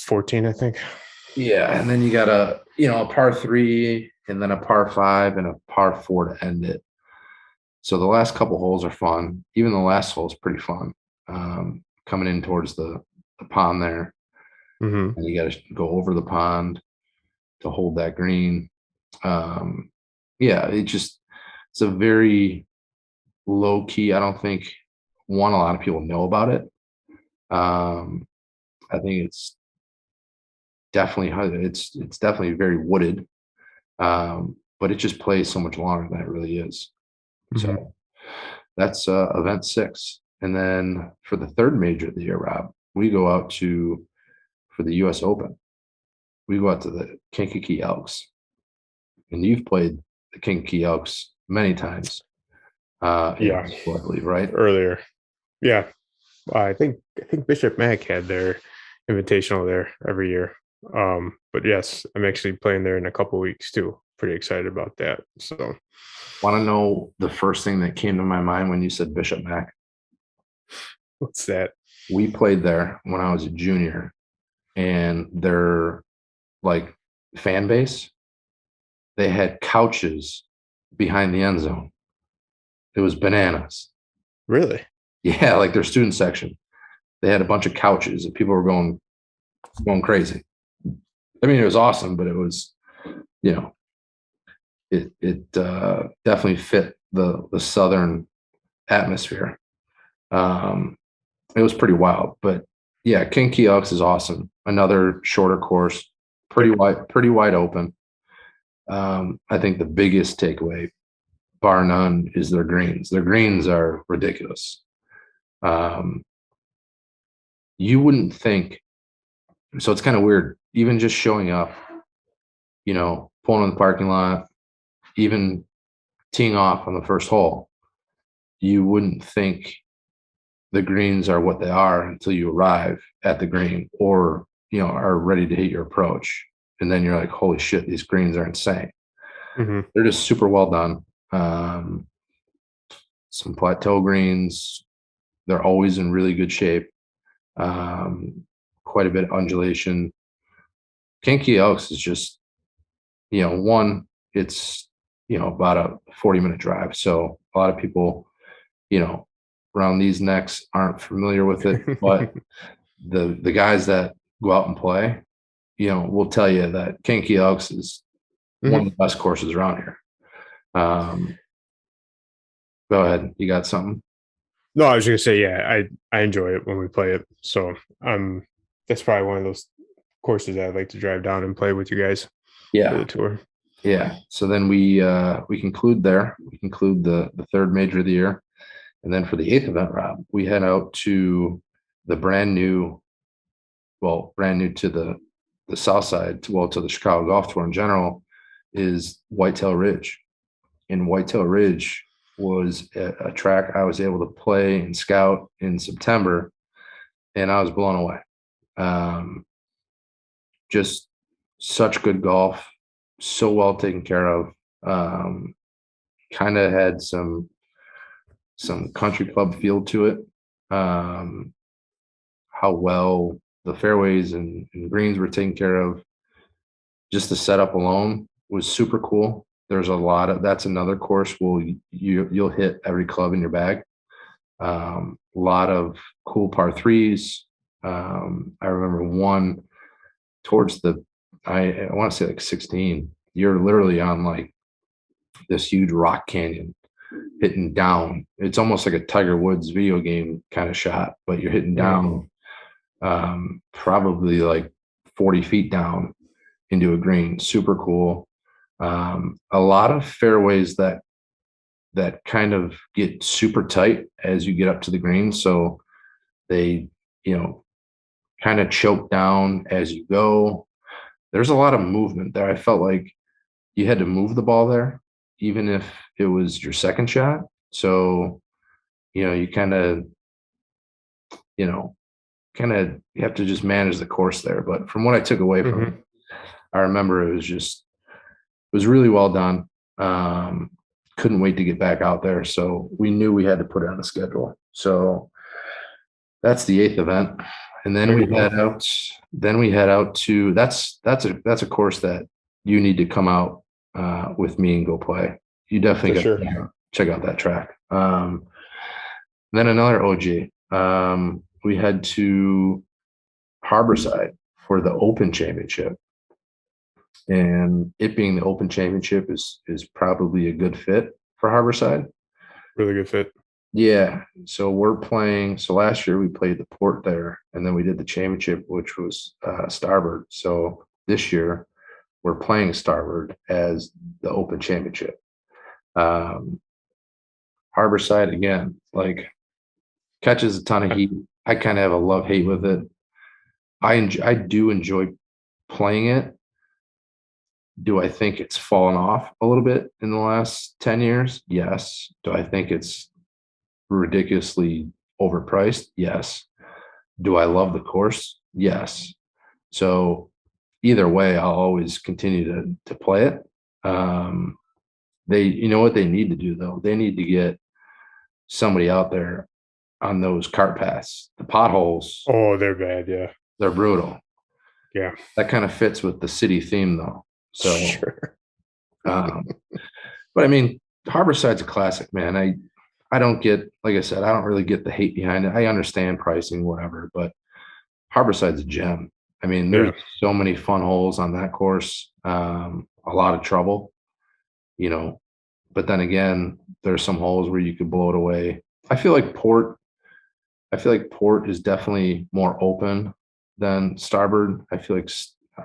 Speaker 2: 14, I think.
Speaker 1: yeah, and then you got a par three and then a par five and a par four to end it. So the last couple holes are fun. Even the last hole is pretty fun. Coming in towards the pond there,
Speaker 2: Mm-hmm.
Speaker 1: and you got to go over the pond to hold that green. Um, yeah, it's a very low key. I don't think a lot of people know about it. I think it's definitely very wooded, but it just plays so much longer than it really is.
Speaker 2: Mm-hmm.
Speaker 1: So that's event six. And then for the third major of the year, Rob, we go out for the US Open. We go out to the Kankakee Elks. And you've played the Kankakee Elks many times in high
Speaker 2: Yeah,
Speaker 1: school, I believe, right?
Speaker 2: earlier. Yeah, I think Bishop Mack had their invitational there every year. But yes, I'm actually playing there in a couple weeks too. Pretty excited about that. So
Speaker 1: Want to know the first thing that came to my mind when you said Bishop Mack?
Speaker 2: what's that?
Speaker 1: We played there when I was a junior, and their like fan base, they had couches behind the end zone. It was bananas.
Speaker 2: Really?
Speaker 1: Yeah, like their student section. They had a bunch of couches and people were going crazy. I mean, it was awesome, but it was, you know, it definitely fit the southern atmosphere. Um, it was pretty wild, but yeah, King Keoks is awesome. Another shorter course,
Speaker 2: Yep.
Speaker 1: pretty wide open. I think the biggest takeaway, bar none, is their greens. Their greens are ridiculous. Um, you wouldn't think. So it's kind of weird, even just showing up, pulling in the parking lot, even teeing off on the first hole. You wouldn't think the greens are what they are until you arrive at the green or, are ready to hit your approach. And then you're like, holy shit, these greens are insane.
Speaker 2: Hmm.
Speaker 1: They're just super well done. Um, some plateau greens, they're always in really good shape. Um, Quite a bit of undulation. Kinky Elks is just, one, it's, about a 40-minute drive. So a lot of people, you know, around these necks aren't familiar with it, but the guys that go out and play, will tell you that Kinky Elks is one of the best courses around here. Um, Go ahead. You got something?
Speaker 2: No, I was gonna say, yeah, I enjoy it when we play it. So that's probably one of those courses I'd like to drive down and play with you guys for
Speaker 1: Yeah.
Speaker 2: the tour.
Speaker 1: Yeah. So then we conclude there. We conclude the third major of the year. And then for the eighth event, Rob, we head out to the brand new to the south side, to the Chicago Golf Tour in general, is Whitetail Ridge. And Whitetail Ridge was a track I was able to play and scout in September, and I was blown away. Um, just such good golf, so well taken care of. Um, Kind of had some country club feel to it. Um, how well the fairways and greens were taken care of. Just the setup alone was super cool. There's a lot of that's another course where you'll hit every club in your bag. A lot of cool par threes. I remember one towards I want to say like 16. You're literally on like this huge rock canyon hitting down. It's almost like a Tiger Woods video game kind of shot, but you're hitting
Speaker 2: Mhm.
Speaker 1: down probably like 40 feet down into a green. Super cool. A lot of fairways that kind of get super tight as you get up to the green. So they, you know, kind of choke down as you go. There's a lot of movement there. I felt like you had to move the ball there, even if it was your second shot. So, you kind of, you know, you have to just manage the course there. But from what I took away from it,
Speaker 2: Mhm.
Speaker 1: I remember it was really well done. Couldn't wait to get back out there. So we knew we had to put it on the schedule. So that's the eighth event. And then
Speaker 2: There
Speaker 1: we
Speaker 2: you go.
Speaker 1: head out, to that's a course that you need to come out with me and go play. You definitely
Speaker 2: For
Speaker 1: got
Speaker 2: sure.
Speaker 1: to check out that track. Then another OG. We head to Harborside for the Open Championship. And it being the Open Championship is probably a good fit for Harborside.
Speaker 2: Really good fit.
Speaker 1: Yeah. So we're playing. So last year we played the Port there, and then we did the championship, which was Starboard. So this year we're playing Starboard as the Open Championship. Um, Harborside again, like catches a ton of heat. I kind of have a love hate with it. I do enjoy playing it. Do I think it's fallen off a little bit in the last 10 years? Yes. Do I think it's ridiculously overpriced? Yes. Do I love the course? Yes. So either way, I'll always continue to play it. Um, you know what they need to do though? They need to get somebody out there on those cart paths. The potholes,
Speaker 2: Oh, they're bad. Yeah.
Speaker 1: they're brutal.
Speaker 2: Yeah.
Speaker 1: That kind of fits with the city theme though. So,
Speaker 2: Sure.
Speaker 1: um, but I mean, Harborside's a classic, man. I don't get, like I said, I don't really get the hate behind it. I understand pricing, whatever, but Harborside's a gem. I mean, there's
Speaker 2: Yeah.
Speaker 1: so many fun holes on that course. A lot of trouble, you know. But then again, there's some holes where you could blow it away. I feel like Port. I feel like Port is definitely more open than Starboard. I feel like,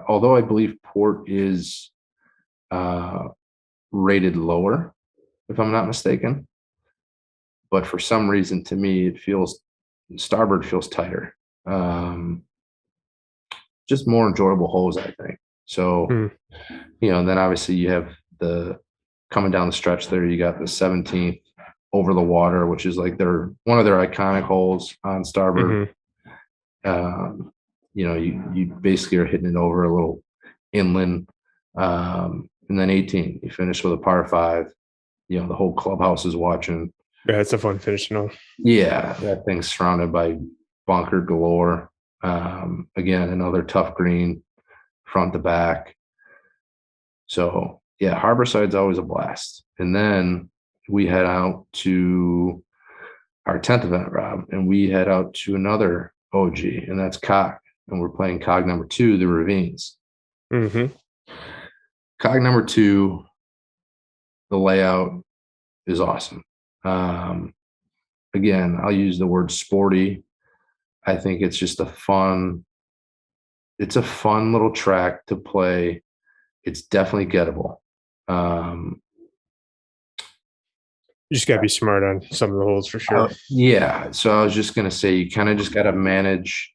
Speaker 1: although I believe Port is uh, rated lower, if I'm not mistaken, but for some reason, to me, it feels Starboard feels tighter. Um, just more enjoyable holes, I think. So,
Speaker 2: Mm.
Speaker 1: and then obviously you have the coming down the stretch there, you got the 17th over the water, which is like one of their iconic holes on starboard.
Speaker 2: Hmm.
Speaker 1: You basically are hitting it over a little inland. And then 18, you finish with a par five. The whole clubhouse is watching.
Speaker 2: Yeah, it's a fun finish, you know.
Speaker 1: Yeah, that thing's surrounded by bunker galore. Again, another tough green front to back. So yeah, Harborside's always a blast. And then we head out to our 10th event, Rob, and we head out to another OG, and that's Cog. And we're playing Cog number 2, the Ravines.
Speaker 2: Hmm.
Speaker 1: Cog number 2, the layout is awesome. Again, I'll use the word sporty. I think it's just it's a fun little track to play. It's definitely gettable. Um,
Speaker 2: You just gotta be smart on some of the holes for sure.
Speaker 1: yeah. So I was just gonna say you kind of just got to manage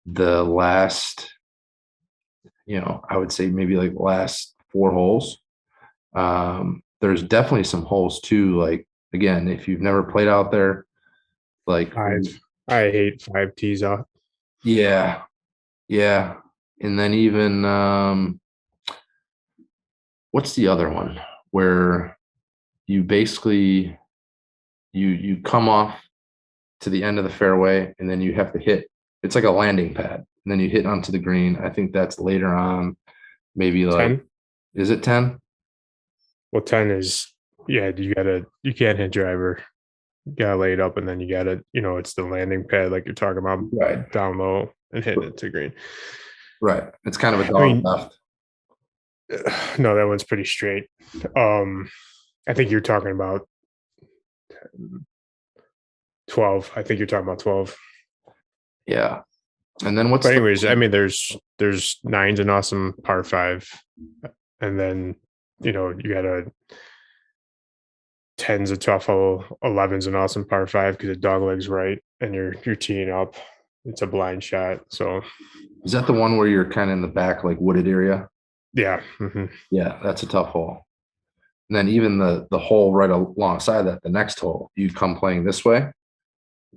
Speaker 1: the last, I would say maybe like last 4 holes. There's definitely some holes too. Like again, if you've never played out there, like
Speaker 2: I hate 5 tees off.
Speaker 1: yeah, yeah. And then even what's the other one where you basically you come off to the end of the fairway and then you have to hit. It's like a landing pad, and then you hit onto the green. I think that's later on, maybe like
Speaker 2: 10.
Speaker 1: is it 10?
Speaker 2: Well, 10 is, yeah, you can't hit driver. You gotta lay it up and then you gotta, it's the landing pad like you're talking about
Speaker 1: Right,
Speaker 2: down low and hitting it to green.
Speaker 1: right. It's kind of a
Speaker 2: I
Speaker 1: dog
Speaker 2: mean,
Speaker 1: left.
Speaker 2: no, that one's pretty straight. Um, I think you're talking about 12. I think you're talking about 12.
Speaker 1: Yeah. And then what's
Speaker 2: But
Speaker 1: the
Speaker 2: anyways, I mean, there's nine's an awesome par five, and then you got a ten's a tough hole, 11's an awesome par five because the dog legs right, and you're teeing up. It's a blind shot, so
Speaker 1: is that the one where you're kind of in the back, like wooded area?
Speaker 2: yeah. Hmm.
Speaker 1: Yeah, that's a tough hole. And then even the hole right alongside that, the next hole, you come playing this way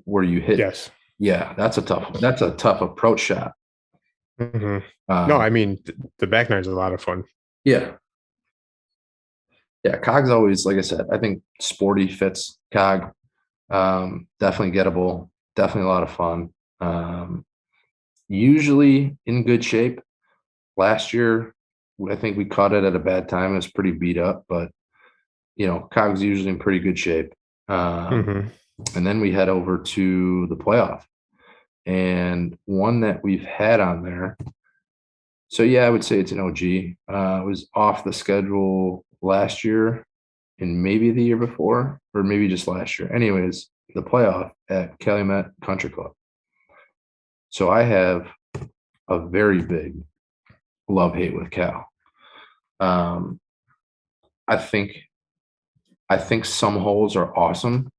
Speaker 1: where you hit.
Speaker 2: Yes.
Speaker 1: Yeah, that's a tough approach shot.
Speaker 2: Hmm. No,
Speaker 1: Um,
Speaker 2: I mean the back nine's a lot of fun.
Speaker 1: yeah, yeah. Cog's always, like I said, I think sporty fits Cog. Definitely gettable. Definitely a lot of fun. Usually in good shape. Last year, I think we caught it at a bad time. It was pretty beat up, but Cog's usually in pretty good shape. Um,
Speaker 2: Hmm.
Speaker 1: and then we head over to the playoff, and one that we've had on there. So yeah, I would say it's an OG. It was off the schedule last year and maybe the year before, or maybe just last year. Anyways, the playoff at Calumet Country Club. So I have a very big love hate with Cal. Um, I think I think some holes are awesome.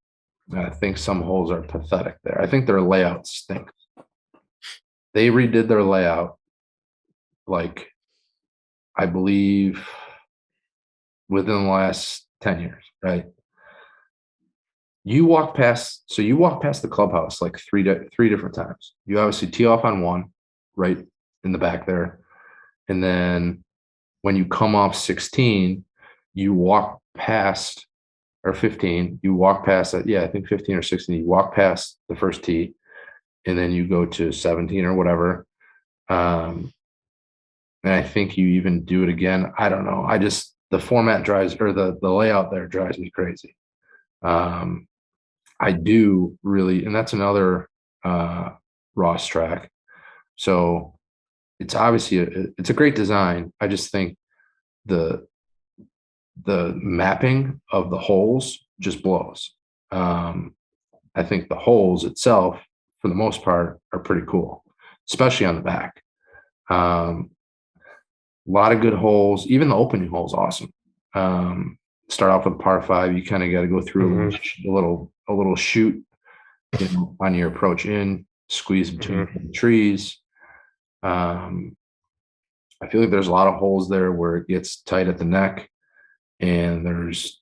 Speaker 1: And I think some holes are pathetic there. I think their layout stinks. They redid their layout, like, I believe within the last 10 years, right? You walk past the clubhouse like three different times. You obviously tee off on one, right in the back there. And then when you come off 16, you walk past, or 15, you walk past that. Yeah, I think 15 or 16, you walk past the first tee, and then you go to 17 or whatever. Um, and I think you even do it again. I don't know. The format drives, or the layout there drives me crazy. Um, I do really, and that's another uh, Ross track. So it's obviously it's a great design. I just think the the mapping of the holes just blows. Um, I think the holes itself, for the most part, are pretty cool, especially on the back. Um, a lot of good holes. Even the opening hole is awesome. Start off with par five. You kind of got to go through
Speaker 2: Hmm.
Speaker 1: a little shoot, on your approach in, squeeze between
Speaker 2: Hmm.
Speaker 1: the trees. Um, I feel like there's a lot of holes there where it gets tight at the neck, and there's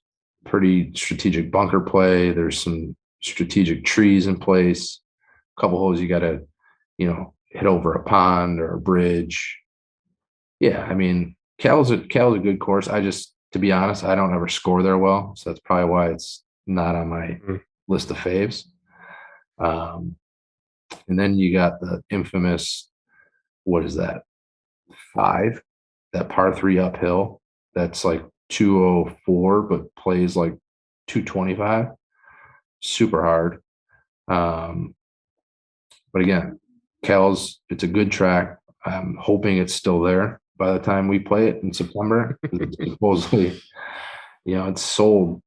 Speaker 1: pretty strategic bunker play. There's some strategic trees in place. A couple holes you got to, hit over a pond or a bridge. Yeah, I mean, Cal's a good course. To be honest, I don't ever score there well, so that's probably why it's not on my
Speaker 2: Mhm.
Speaker 1: list of faves. Um, and then you got the infamous, what is that? 5, that par 3 uphill. That's like 204, but plays like 225. Super hard. Um, but again, it's a good track. I'm hoping it's still there by the time we play it in September. It's supposedly, it's sold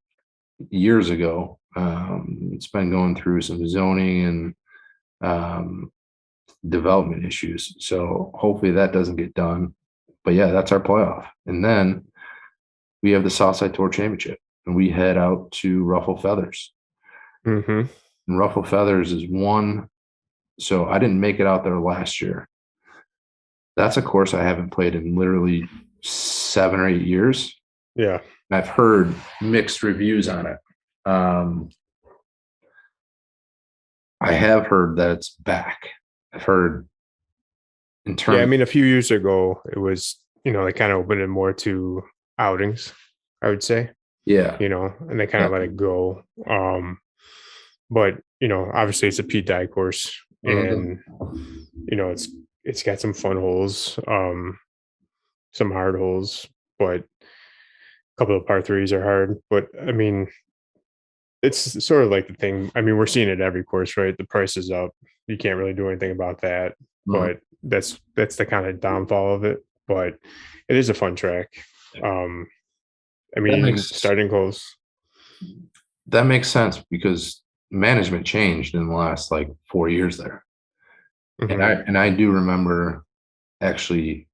Speaker 1: years ago. It's been going through some zoning and um, development issues. So hopefully that doesn't get done. But yeah, that's our playoff. And then we have the Southside Tour Championship, and we head out to Ruffle Feathers.
Speaker 2: Mhm.
Speaker 1: And Ruffle Feathers is one. So I didn't make it out there last year. That's a course I haven't played in literally 7 or 8 years.
Speaker 2: Yeah.
Speaker 1: And I've heard mixed reviews on it. I have heard that it's back. I've heard in
Speaker 2: Yeah, I
Speaker 1: terms,
Speaker 2: mean, a few years ago, it was, they kind of opened it more to outings, I would say,
Speaker 1: yeah,
Speaker 2: and they kind
Speaker 1: yeah,
Speaker 2: of let it go. But, obviously it's a Pete Dye course,
Speaker 1: mhm,
Speaker 2: and, it's got some fun holes, some hard holes, but a couple of par threes are hard. But I mean, it's sort of like the thing. I mean, we're seeing it every course, right? The price is up. You can't really do anything about that.
Speaker 1: mhm.
Speaker 2: But that's the kind of downfall of it. But it is a fun track. Um, I
Speaker 1: That
Speaker 2: mean,
Speaker 1: makes
Speaker 2: starting close.
Speaker 1: that makes sense because management changed in the last like 4 years there. And
Speaker 2: Hmm.
Speaker 1: I do remember actually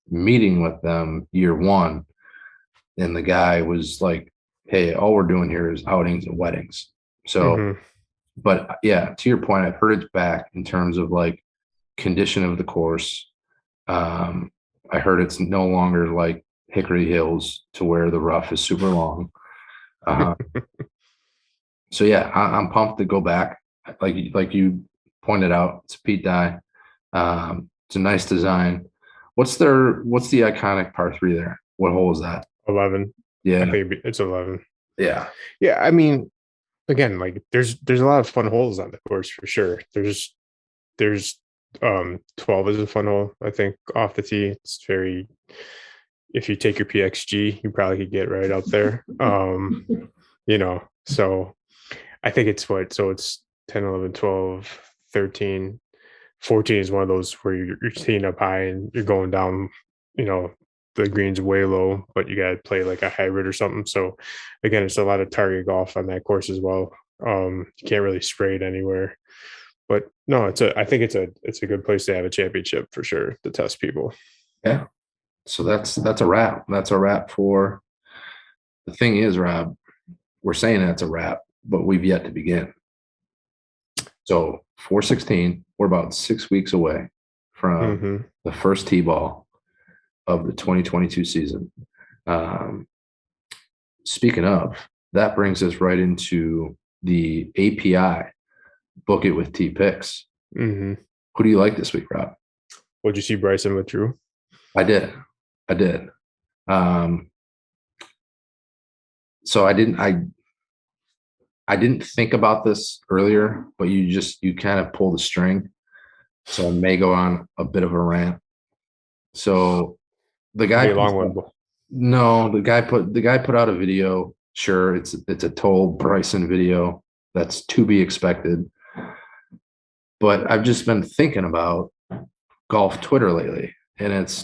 Speaker 1: meeting with them year one, and the guy was like, "Hey, all we're doing here is outings and weddings." So,
Speaker 2: Hmm.
Speaker 1: but yeah, to your point, I've heard it's back in terms of like condition of the course. Um, I heard it's no longer like Hickory Hills to where the rough is super long. Uh, so yeah, I'm pumped to go back. Like you pointed out, it's a Pete Dye. It's a nice design. What's the iconic par 3 there? What hole is that?
Speaker 2: 11. I
Speaker 1: Yeah,
Speaker 2: think it's 11.
Speaker 1: yeah.
Speaker 2: Yeah, I mean, again, like there's a lot of fun holes on the course for sure. There's 12 is a fun hole, I think, off the tee. It's very, if you take your PXG, you probably could get right up there. So I think it's what, so it's 10, 11, 12, 13, 14 is one of those where you're teeing up high and you're going down, you know, the green's way low, but you got to play like a hybrid or something. So again, it's a lot of target golf on that course as well. You can't really spray it anywhere. But no, I think it's a good place to have a championship for sure to test people.
Speaker 1: Yeah. So that's a wrap. That's a wrap for the thing is, Rob, we're saying that's a wrap, but we've yet to begin. So 416, we're about 6 weeks away from
Speaker 2: Hmm.
Speaker 1: the first tee ball of the 2022 season. Um, Speaking of, that brings us right into the API book it with T picks.
Speaker 2: Hmm.
Speaker 1: Who do you like this week, Rob?
Speaker 2: Would you see Bryson with Drew?
Speaker 1: I did. I did. Um, so I didn't think about this earlier, but you kind of pull the string. So I may go on a bit of a rant. So the
Speaker 2: Could
Speaker 1: guy
Speaker 2: be a
Speaker 1: puts
Speaker 2: long one.
Speaker 1: up, no, the guy put out a video. Sure, it's a toll Bryson video. That's to be expected. But I've just been thinking about golf Twitter lately. And it's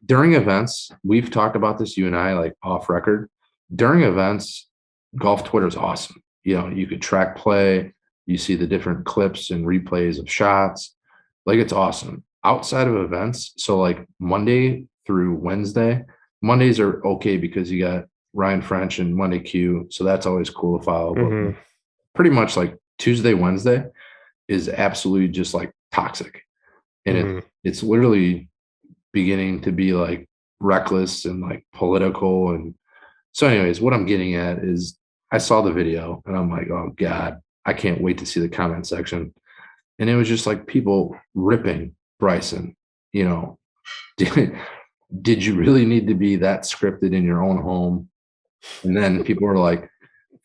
Speaker 1: during events, we've talked about this, you and I, like off record. During events, golf Twitter is awesome. You could track play, you see the different clips and replays of shots. Like it's awesome. Outside of events, so like Monday through Wednesday, Mondays are okay because you got Ryan French and Monday Q. So that's always cool to follow. But
Speaker 2: Hmm.
Speaker 1: pretty much like Tuesday, Wednesday is absolutely just like toxic. And
Speaker 2: Hmm.
Speaker 1: it's literally beginning to be like reckless and like political. And So, anyways, what I'm getting at is I saw the video and I'm like, oh God, I can't wait to see the comment section. And it was just like people ripping Bryson, you know, did you really need to be that scripted in your own home? And then people were like,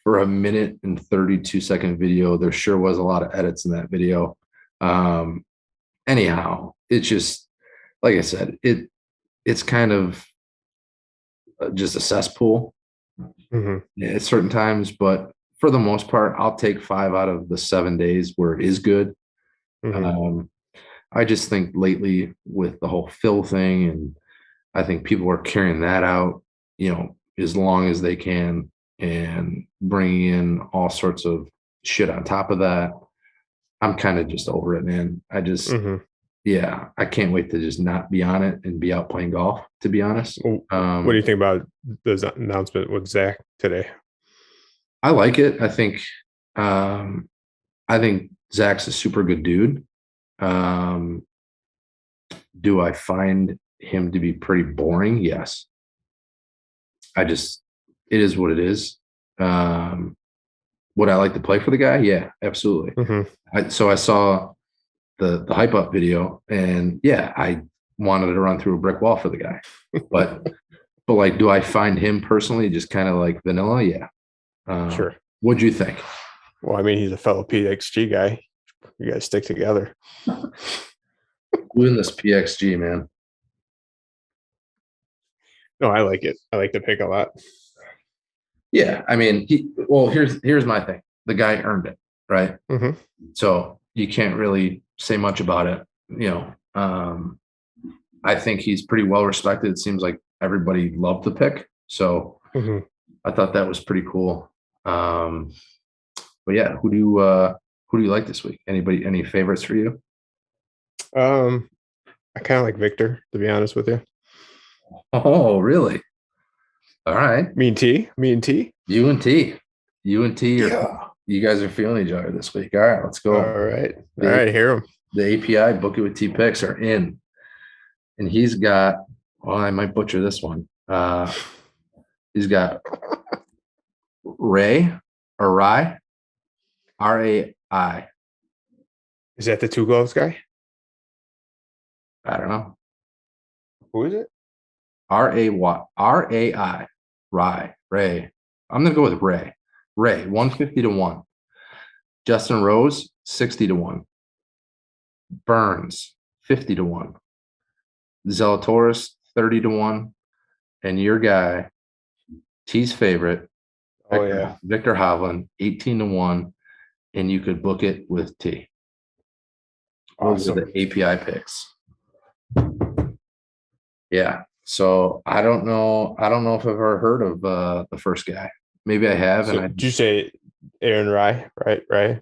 Speaker 1: for a minute and 32-second video, there sure was a lot of edits in that video. Anyhow, it's just like I said, it's kind of just a cesspool
Speaker 2: Mhm.
Speaker 1: at certain times, but for the most part, I'll take 5 out of the 7 days where it is good.
Speaker 2: Mhm.
Speaker 1: Um, I just think lately with the whole Phil thing, and I think people are carrying that out, as long as they can and bringing in all sorts of shit on top of that. I'm kind of just over it, man.
Speaker 2: Mhm.
Speaker 1: Yeah, I can't wait to just not be on it and be out playing golf, to be honest.
Speaker 2: What do you think about the announcement with Zach today?
Speaker 1: I like it. Um, I think Zach's a super good dude. Um, do I find him to be pretty boring? Yes. I just, it is what it is. Um, would I like to play for the guy? Yeah, absolutely.
Speaker 2: Mhm.
Speaker 1: So I saw the hype up video, and yeah, I wanted to run through a brick wall for the guy. But like, do I find him personally just kind of like vanilla? Yeah.
Speaker 2: Sure.
Speaker 1: What'd you think?
Speaker 2: Well, I mean, he's a fellow PXG guy. You guys stick together.
Speaker 1: Doing this PXG, man.
Speaker 2: No, I like it. I like the pick a lot.
Speaker 1: Yeah, I mean, well, here's my thing. The guy earned it, right?
Speaker 2: Mhm.
Speaker 1: So you can't really say much about it. You know, I think he's pretty well respected. It seems like everybody loved the pick. So
Speaker 2: Mhm.
Speaker 1: I thought that was pretty cool. Um, but yeah, who do you like this week? Any favorites for you?
Speaker 2: Um, I kind of like Victor, to be honest with you.
Speaker 1: Oh, really? All right.
Speaker 2: Me and T. Me and T.
Speaker 1: You and T. You and T are
Speaker 2: Yeah.
Speaker 1: you guys are feeling each other this week. All right, let's go.
Speaker 2: All right. All
Speaker 1: The
Speaker 2: right. Hear him.
Speaker 1: the API Book It with T picks are in. And he's got, well, I might butcher this one. He's got Ray or Rye, RAI.
Speaker 2: Is that the two gloves guy?
Speaker 1: I don't know.
Speaker 2: Who is it?
Speaker 1: RAI, Rye, Ray. I'm gonna go with Ray. Ray, 150 to 1. Justin Rose, 60 to 1. Burns, 50 to 1. Zalatoris, 30 to 1. And your guy, T's favorite,
Speaker 2: Oh yeah.
Speaker 1: Victor Hovland, 18 to 1. And you could book it with T. Those are the
Speaker 2: Awesome.
Speaker 1: API picks. Yeah. So I don't know. I don't know if I've ever heard of the first guy. Maybe I have, and
Speaker 2: So
Speaker 1: I
Speaker 2: did you
Speaker 1: just
Speaker 2: say Aaron Rye? Right. Right.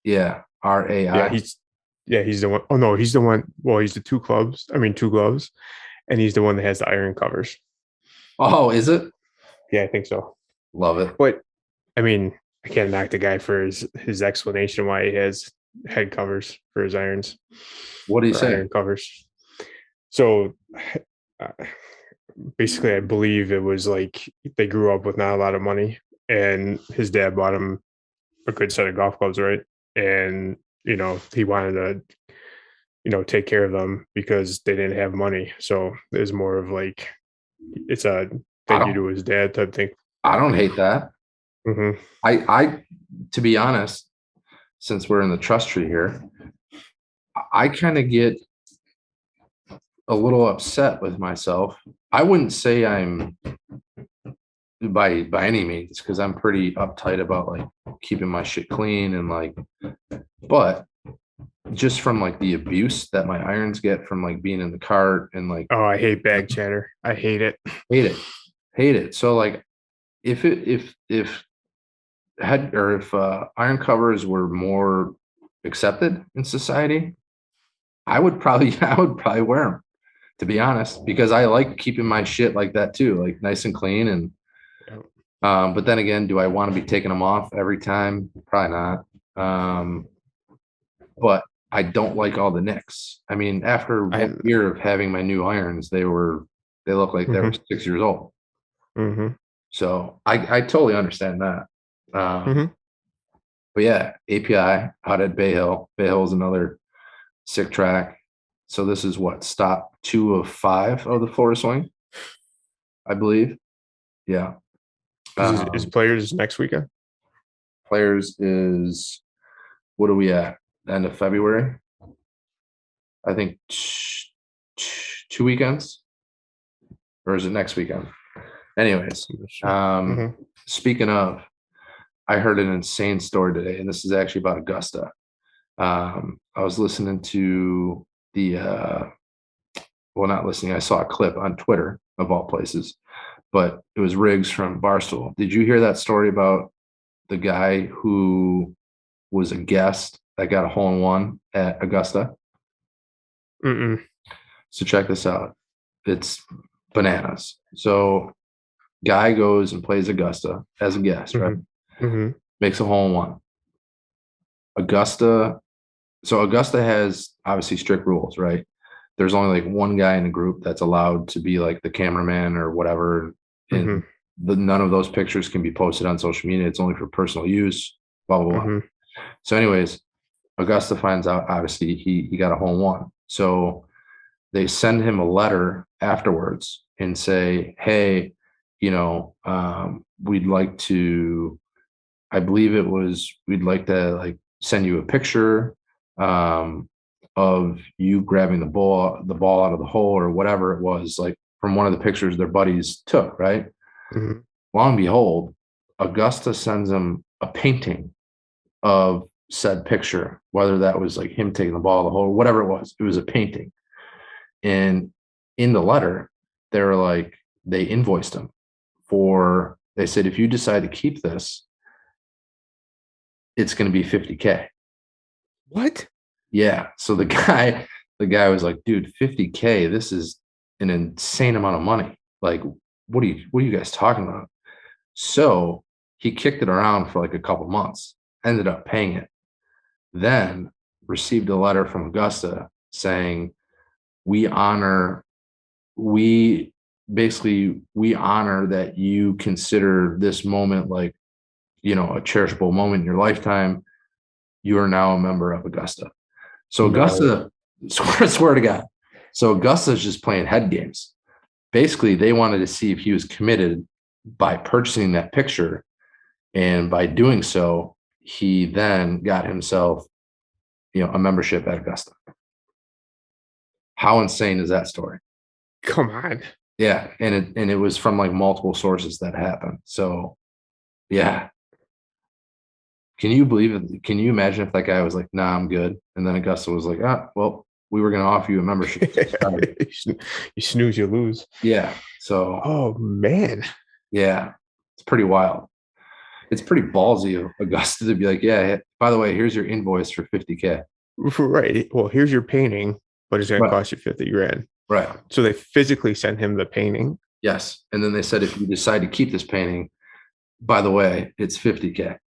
Speaker 1: yeah.
Speaker 2: Yeah.
Speaker 1: RAI.
Speaker 2: He's the one. Oh no, he's the one. Well, he's the two clubs. I mean, two gloves, and he's the one that has the iron covers.
Speaker 1: Oh, is it?
Speaker 2: Yeah, I think so.
Speaker 1: Love it.
Speaker 2: But I mean, I can't knock the guy for his explanation why he has head covers for his irons
Speaker 1: What do you
Speaker 2: or
Speaker 1: say?
Speaker 2: iron covers. So uh, basically, I believe it was like they grew up with not a lot of money, and his dad bought him a good set of golf clubs, right? And he wanted to take care of them because they didn't have money. So it was more of like it's a
Speaker 1: I
Speaker 2: thank you to
Speaker 1: don't.
Speaker 2: his dad type thing.
Speaker 1: I don't hate that.
Speaker 2: Hmm.
Speaker 1: I to be honest, since we're in the trust tree here, I kind of get a little upset with myself. I wouldn't say I'm by any means because I'm pretty uptight about like keeping my shit clean and like, but just from like the abuse that my irons get from like being in the cart and like
Speaker 2: Oh, I hate bag chatter. I hate it.
Speaker 1: hate it, hate it. So like if head or if iron covers were more accepted in society, I would probably wear them, to be honest, because I like keeping my shit like that too, like nice and clean. And but then again, do I want to be taking them off every time? Probably not. But I don't like all the nicks. I mean, after
Speaker 2: I
Speaker 1: 1 year of having my new irons, they look like they were
Speaker 2: hmm
Speaker 1: 6 years old.
Speaker 2: hmm
Speaker 1: So I totally understand that. Um,
Speaker 2: Hmm.
Speaker 1: but yeah, API out at Bay Hill. Bay Hill is another sick track. So this is what, stop 2 of 5 of the Florida Swing, I believe. Yeah.
Speaker 2: Is
Speaker 1: Um,
Speaker 2: players next weekend?
Speaker 1: players is, what are we at? End of February? I think 2 weekends, or is it next weekend? Anyways,
Speaker 2: Hmm.
Speaker 1: speaking of, I heard an insane story today, and this is actually about Augusta. I was listening to well, not listening. I saw a clip on Twitter of all places, but it was Riggs from Barstool. Did you hear that story about the guy who was a guest that got a hole in one at Augusta?
Speaker 2: Mm-mm.
Speaker 1: So check this out. It's bananas. So guy goes and plays Augusta as a guest, right?
Speaker 2: Hmm. Hmm.
Speaker 1: Makes a hole in one. Augusta. So Augusta has obviously strict rules, right? There's only like one guy in the group that's allowed to be like the cameraman or whatever.
Speaker 2: Hmm.
Speaker 1: And none of those pictures can be posted on social media. It's only for personal use, blah, blah, blah.
Speaker 2: Hmm.
Speaker 1: So, anyways, Augusta finds out obviously he got a hole in one. So they send him a letter afterwards and say, hey, we'd like to, I believe it was, we'd like to like send you a picture um, of you grabbing the ball out of the hole or whatever it was, like from one of the pictures their buddies took, right?
Speaker 2: Hmm.
Speaker 1: Lo and behold, Augusta sends him a painting of said picture, whether that was like him taking the ball out of the hole, whatever it was a painting. And in the letter, they were like, they invoiced him they said, if you decide to keep this, it's going to be 50K.
Speaker 2: What?
Speaker 1: Yeah. So the guy was like, dude, 50K, this is an insane amount of money. Like, what are you guys talking about? So he kicked it around for like a couple months, ended up paying it, then received a letter from Augusta saying, we honor, we we honor that you consider this moment like, a cherishable moment in your lifetime. You are now a member of Augusta. So
Speaker 2: No.
Speaker 1: Augusta, swear to God. So Augusta's just playing head games. Basically, they wanted to see if he was committed by purchasing that picture. And by doing so, he then got himself, a membership at Augusta. How insane is that story?
Speaker 2: Come on.
Speaker 1: Yeah. And it was from like multiple sources that happened. So yeah. Can you believe it? Can you imagine if that guy was like, nah, I'm good. And then Augusta was like, well, we were going to offer you a membership. Sorry.
Speaker 2: You snooze, you lose.
Speaker 1: Yeah. So
Speaker 2: Oh man.
Speaker 1: yeah, it's pretty wild. It's pretty ballsy of Augusta to be like, yeah, by the way, here's your invoice for 50K.
Speaker 2: Right. Well, here's your painting, but it's gonna
Speaker 1: Right.
Speaker 2: cost you 50 grand.
Speaker 1: Right.
Speaker 2: So they physically sent him the painting.
Speaker 1: Yes. And then they said, if you decide to keep this painting, by the way, it's 50K.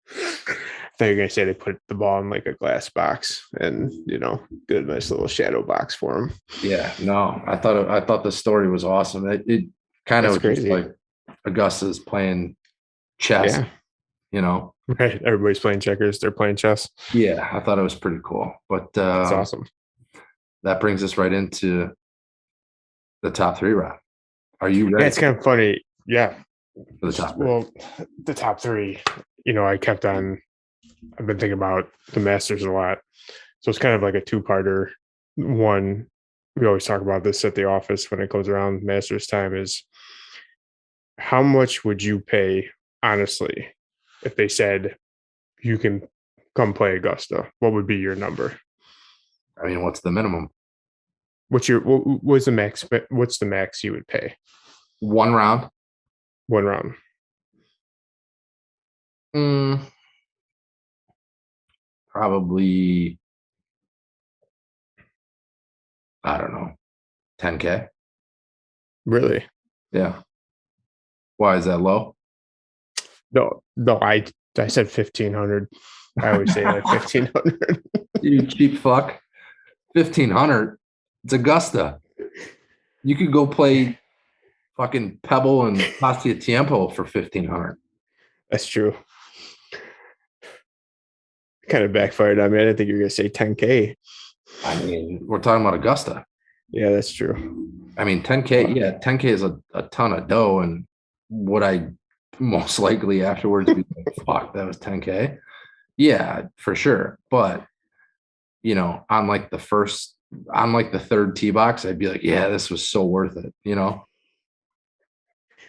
Speaker 2: I thought you were gonna say they put the ball in like a glass box and did a nice little shadow box for him.
Speaker 1: Yeah. No, I thought the story was awesome. It kind of
Speaker 2: That's
Speaker 1: was just
Speaker 2: crazy.
Speaker 1: like Augusta's playing chess,
Speaker 2: Yeah.
Speaker 1: you know.
Speaker 2: Right. Everybody's playing checkers. They're playing chess.
Speaker 1: Yeah, I thought it was pretty cool. But
Speaker 2: That's awesome.
Speaker 1: that brings us right into the top three round. Are you
Speaker 2: Yeah,
Speaker 1: ready
Speaker 2: it's kind of funny. Yeah.
Speaker 1: for the top three?
Speaker 2: Well, the top three, I kept on, I've been thinking about the Masters a lot. So it's kind of like a two-parter. One, we always talk about this at the office when it goes around Masters time, is how much would you pay, honestly, if they said you can come play Augusta? What would be your number?
Speaker 1: I mean, what's the minimum?
Speaker 2: What's the max? What's the max you would pay
Speaker 1: One round?
Speaker 2: one round?
Speaker 1: Mm, probably, I don't know, 10K.
Speaker 2: Really?
Speaker 1: Yeah. Why is that low?
Speaker 2: No, no. I said 1,500. I always say like 1,500.
Speaker 1: You cheap fuck. 1,500. It's Augusta. You could go play fucking Pebble and Pastia Tiempo for 1,500.
Speaker 2: That's true. Kind of backfired on me. I didn't think you were gonna say 10K.
Speaker 1: I mean, we're talking about Augusta.
Speaker 2: Yeah, that's true.
Speaker 1: I mean, 10K, yeah, 10K is a ton of dough. And would I most likely afterwards be like, fuck, that was 10K? Yeah, for sure. But, on like the third tee box, I'd be like, yeah, this was so worth it.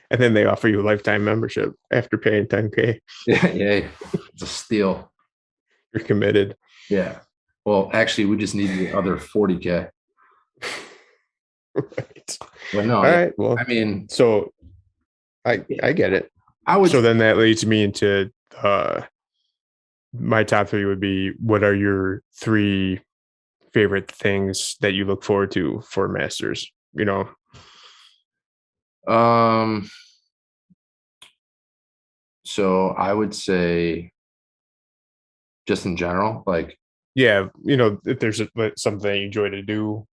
Speaker 2: And then they offer you a lifetime membership after paying 10K.
Speaker 1: Yeah, yeah, it's a steal.
Speaker 2: You're committed.
Speaker 1: Yeah. Well, actually, we just need the other 40K.
Speaker 2: Right.
Speaker 1: But no,
Speaker 2: All
Speaker 1: yeah.
Speaker 2: right. Well,
Speaker 1: I mean,
Speaker 2: so I get it.
Speaker 1: I would
Speaker 2: So then that leads me into my top three would be, what are your three favorite things that you look forward to for Masters?
Speaker 1: um so I would say just in general, like,
Speaker 2: Yeah, if there's something you enjoy to do,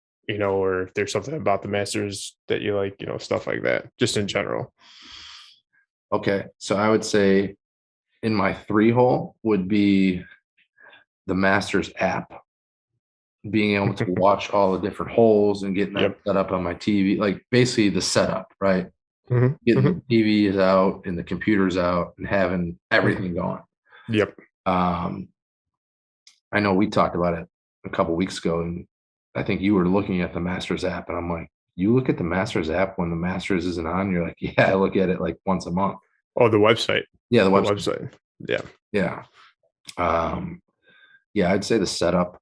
Speaker 2: or if there's something about the Masters that you like, stuff like that, just in general.
Speaker 1: okay, so I would say in my 3 hole would be the Masters app, being able to watch all the different holes and getting that
Speaker 2: Yep.
Speaker 1: set up on my TV, like basically the setup, right?
Speaker 2: Hmm.
Speaker 1: Getting
Speaker 2: Hmm.
Speaker 1: the TVs out and the computers out and having everything going.
Speaker 2: Yep.
Speaker 1: Um, I know we talked about it a couple weeks ago, and I think you were looking at the Masters app, and I'm like, you look at the Masters app when the Masters isn't on? You're like, yeah, I look at it like once a month.
Speaker 2: Oh, the website.
Speaker 1: Yeah, the
Speaker 2: The
Speaker 1: website.
Speaker 2: website. Yeah.
Speaker 1: Yeah. Um, yeah, I'd say the setup.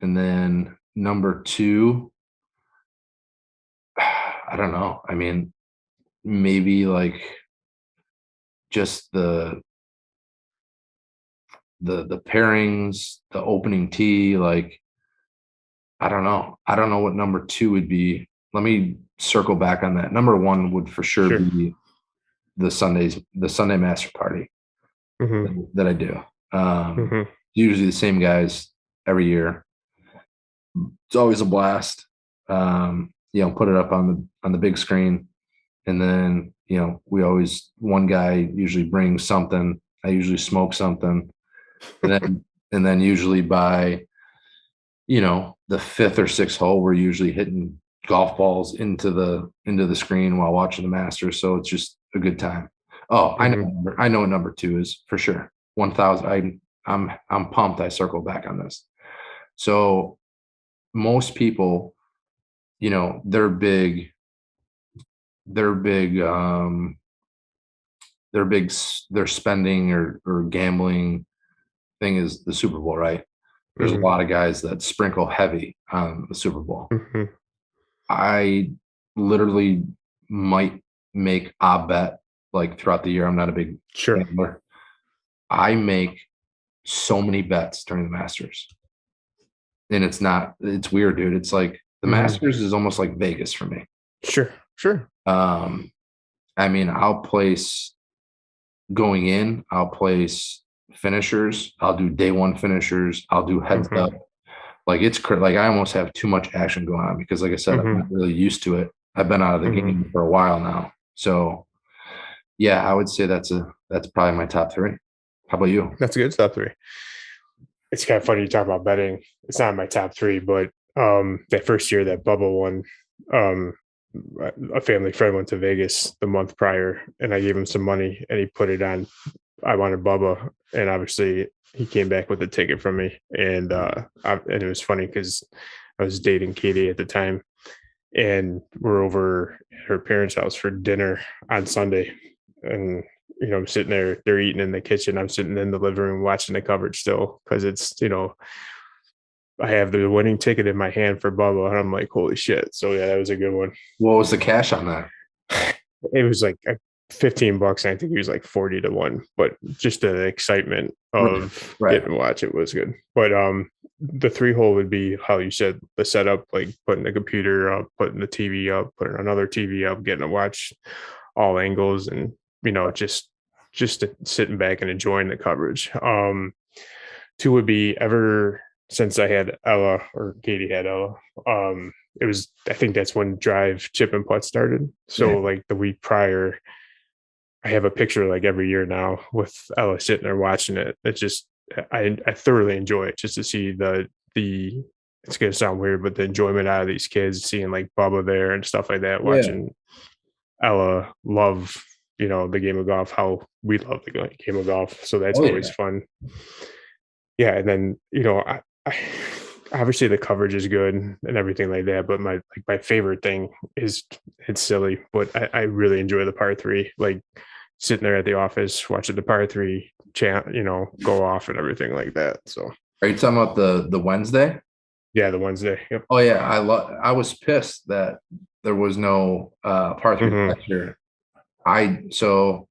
Speaker 1: And then number two, I don't know. I mean, maybe like just the pairings, the opening tee, like I don't know. I don't know what number two would be. Let me circle back on that. Number one would for sure
Speaker 2: Sure.
Speaker 1: be the Sunday master party
Speaker 2: Hmm.
Speaker 1: that I do.
Speaker 2: Hmm.
Speaker 1: Usually the same guys every year. It's always a blast. Put it up on the big screen, and then we always one guy usually brings something. I usually smoke something, and then usually by the fifth or sixth hole, we're usually hitting golf balls into the screen while watching the Masters. So it's just a good time. Oh,
Speaker 2: Hmm.
Speaker 1: I know what number two is for sure. 1,000. I'm pumped. I circle back on this. So most people, they're big, their spending or gambling thing is the Super Bowl, right? There's a
Speaker 2: Hmm.
Speaker 1: lot of guys that sprinkle heavy on the Super Bowl.
Speaker 2: Hmm.
Speaker 1: I literally might make a bet like throughout the year. I'm not a big
Speaker 2: Sure.
Speaker 1: gambler. I make so many bets during the Masters. And it's weird, dude. It's like the
Speaker 2: Hmm.
Speaker 1: Masters is almost like Vegas for me.
Speaker 2: Sure. Sure.
Speaker 1: Um, I mean, I'll place going in, I'll place finishers, I'll do day one finishers, I'll do heads
Speaker 2: Hmm.
Speaker 1: up. Like like I almost have too much action going on because, like I said, I'm
Speaker 2: Hmm.
Speaker 1: not really used to it. I've been out of the
Speaker 2: Hmm.
Speaker 1: game for a while now. So yeah, I would say that's probably my top three. How about you?
Speaker 2: That's a good top three. It's kind of funny you talk about betting. It's not in my top three, but that first year that Bubba won, um, a family friend went to Vegas the month prior, and I gave him some money, and he put it on. I wanted Bubba, and obviously he came back with a ticket from me, and and it was funny because I was dating Katie at the time, and we're over at her parents' house for dinner on Sunday, and I'm sitting there, they're eating in the kitchen, I'm sitting in the living room watching the coverage still because it's I have the winning ticket in my hand for Bubba, and I'm like, holy shit! So yeah, that was a good one.
Speaker 1: What was the cash on that?
Speaker 2: It was like $15, and I think he was like 40 to 1. But just the excitement
Speaker 1: Right.
Speaker 2: of
Speaker 1: Right.
Speaker 2: getting to watch it was good. But the 3 hole would be how you said the setup, like putting the computer up, putting the TV up, putting another TV up, getting to watch all angles, and just sitting back and enjoying the coverage. Two would be, ever since I had Ella, or Katie had Ella. it was, I think that's when drive, chip, and putt started.
Speaker 1: Yeah.
Speaker 2: So like the week prior, I have a picture like every year now with Ella sitting there watching it. It's just I thoroughly enjoy it just to see the it's gonna sound weird, but the enjoyment out of these kids, seeing like Bubba there and stuff like that,
Speaker 1: Yeah.
Speaker 2: watching Ella love, the game of golf, how we love the game of golf. So that's
Speaker 1: Oh
Speaker 2: always
Speaker 1: yeah.
Speaker 2: fun. Yeah, and then I obviously the coverage is good and everything like that, but my favorite thing is, it's silly, but I really enjoy the par three. Like sitting there at the office watching the par three chant, go off and everything like that. So
Speaker 1: Are you talking about the Wednesday?
Speaker 2: yeah, the Wednesday. Yep.
Speaker 1: Oh yeah, I was pissed that there was no par three
Speaker 2: Hmm.
Speaker 1: last year. So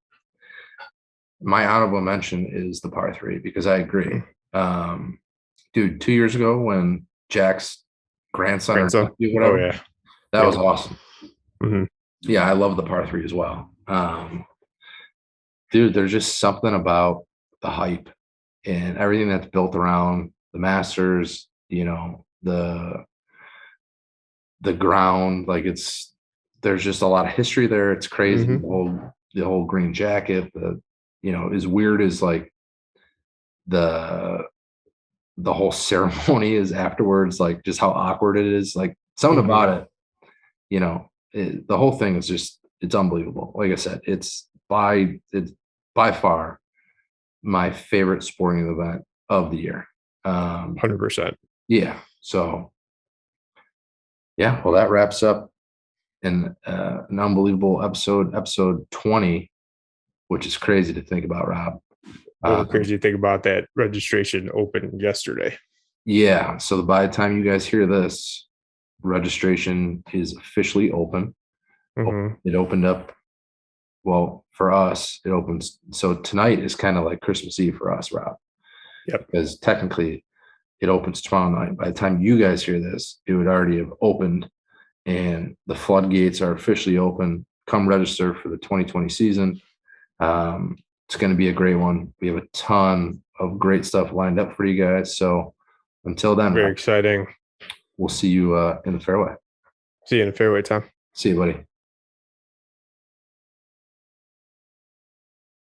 Speaker 1: my honorable mention is the par three because I agree. Um, dude, 2 years ago when Jack's grandson or
Speaker 2: Grandson.
Speaker 1: nephew,
Speaker 2: Oh
Speaker 1: whatever,
Speaker 2: yeah.
Speaker 1: that
Speaker 2: Yep.
Speaker 1: was awesome.
Speaker 2: Hmm.
Speaker 1: Yeah, I love the par three as well. Dude, there's just something about the hype and everything that's built around the Masters, the ground, like there's just a lot of history there. It's crazy.
Speaker 2: Hmm.
Speaker 1: The whole green jacket, as weird as like the the whole ceremony is afterwards, like just how awkward it is. Like something
Speaker 2: Hmm.
Speaker 1: about it, the whole thing is just it's unbelievable. Like I said, it's by far my favorite sporting event of the year.
Speaker 2: 100%.
Speaker 1: Yeah. So yeah, well, that wraps up an unbelievable episode 20, which is crazy to think about, Rob.
Speaker 2: A little
Speaker 1: Um,
Speaker 2: crazy to think about that registration opened yesterday.
Speaker 1: yeah. So by the time you guys hear this, registration is officially open.
Speaker 2: Hmm.
Speaker 1: It opened up. Well, for us, it opens. So tonight is kind of like Christmas Eve for us, Rob,
Speaker 2: Yep.
Speaker 1: because technically it opens tomorrow night. By the time you guys hear this, it would already have opened and the floodgates are officially open. Come register for the 2020 season. It's going to be a great one. We have a ton of great stuff lined up for you guys. So until then,
Speaker 2: Very exciting.
Speaker 1: we'll see you in the fairway.
Speaker 2: See you in the fairway, Tom.
Speaker 1: See you, buddy.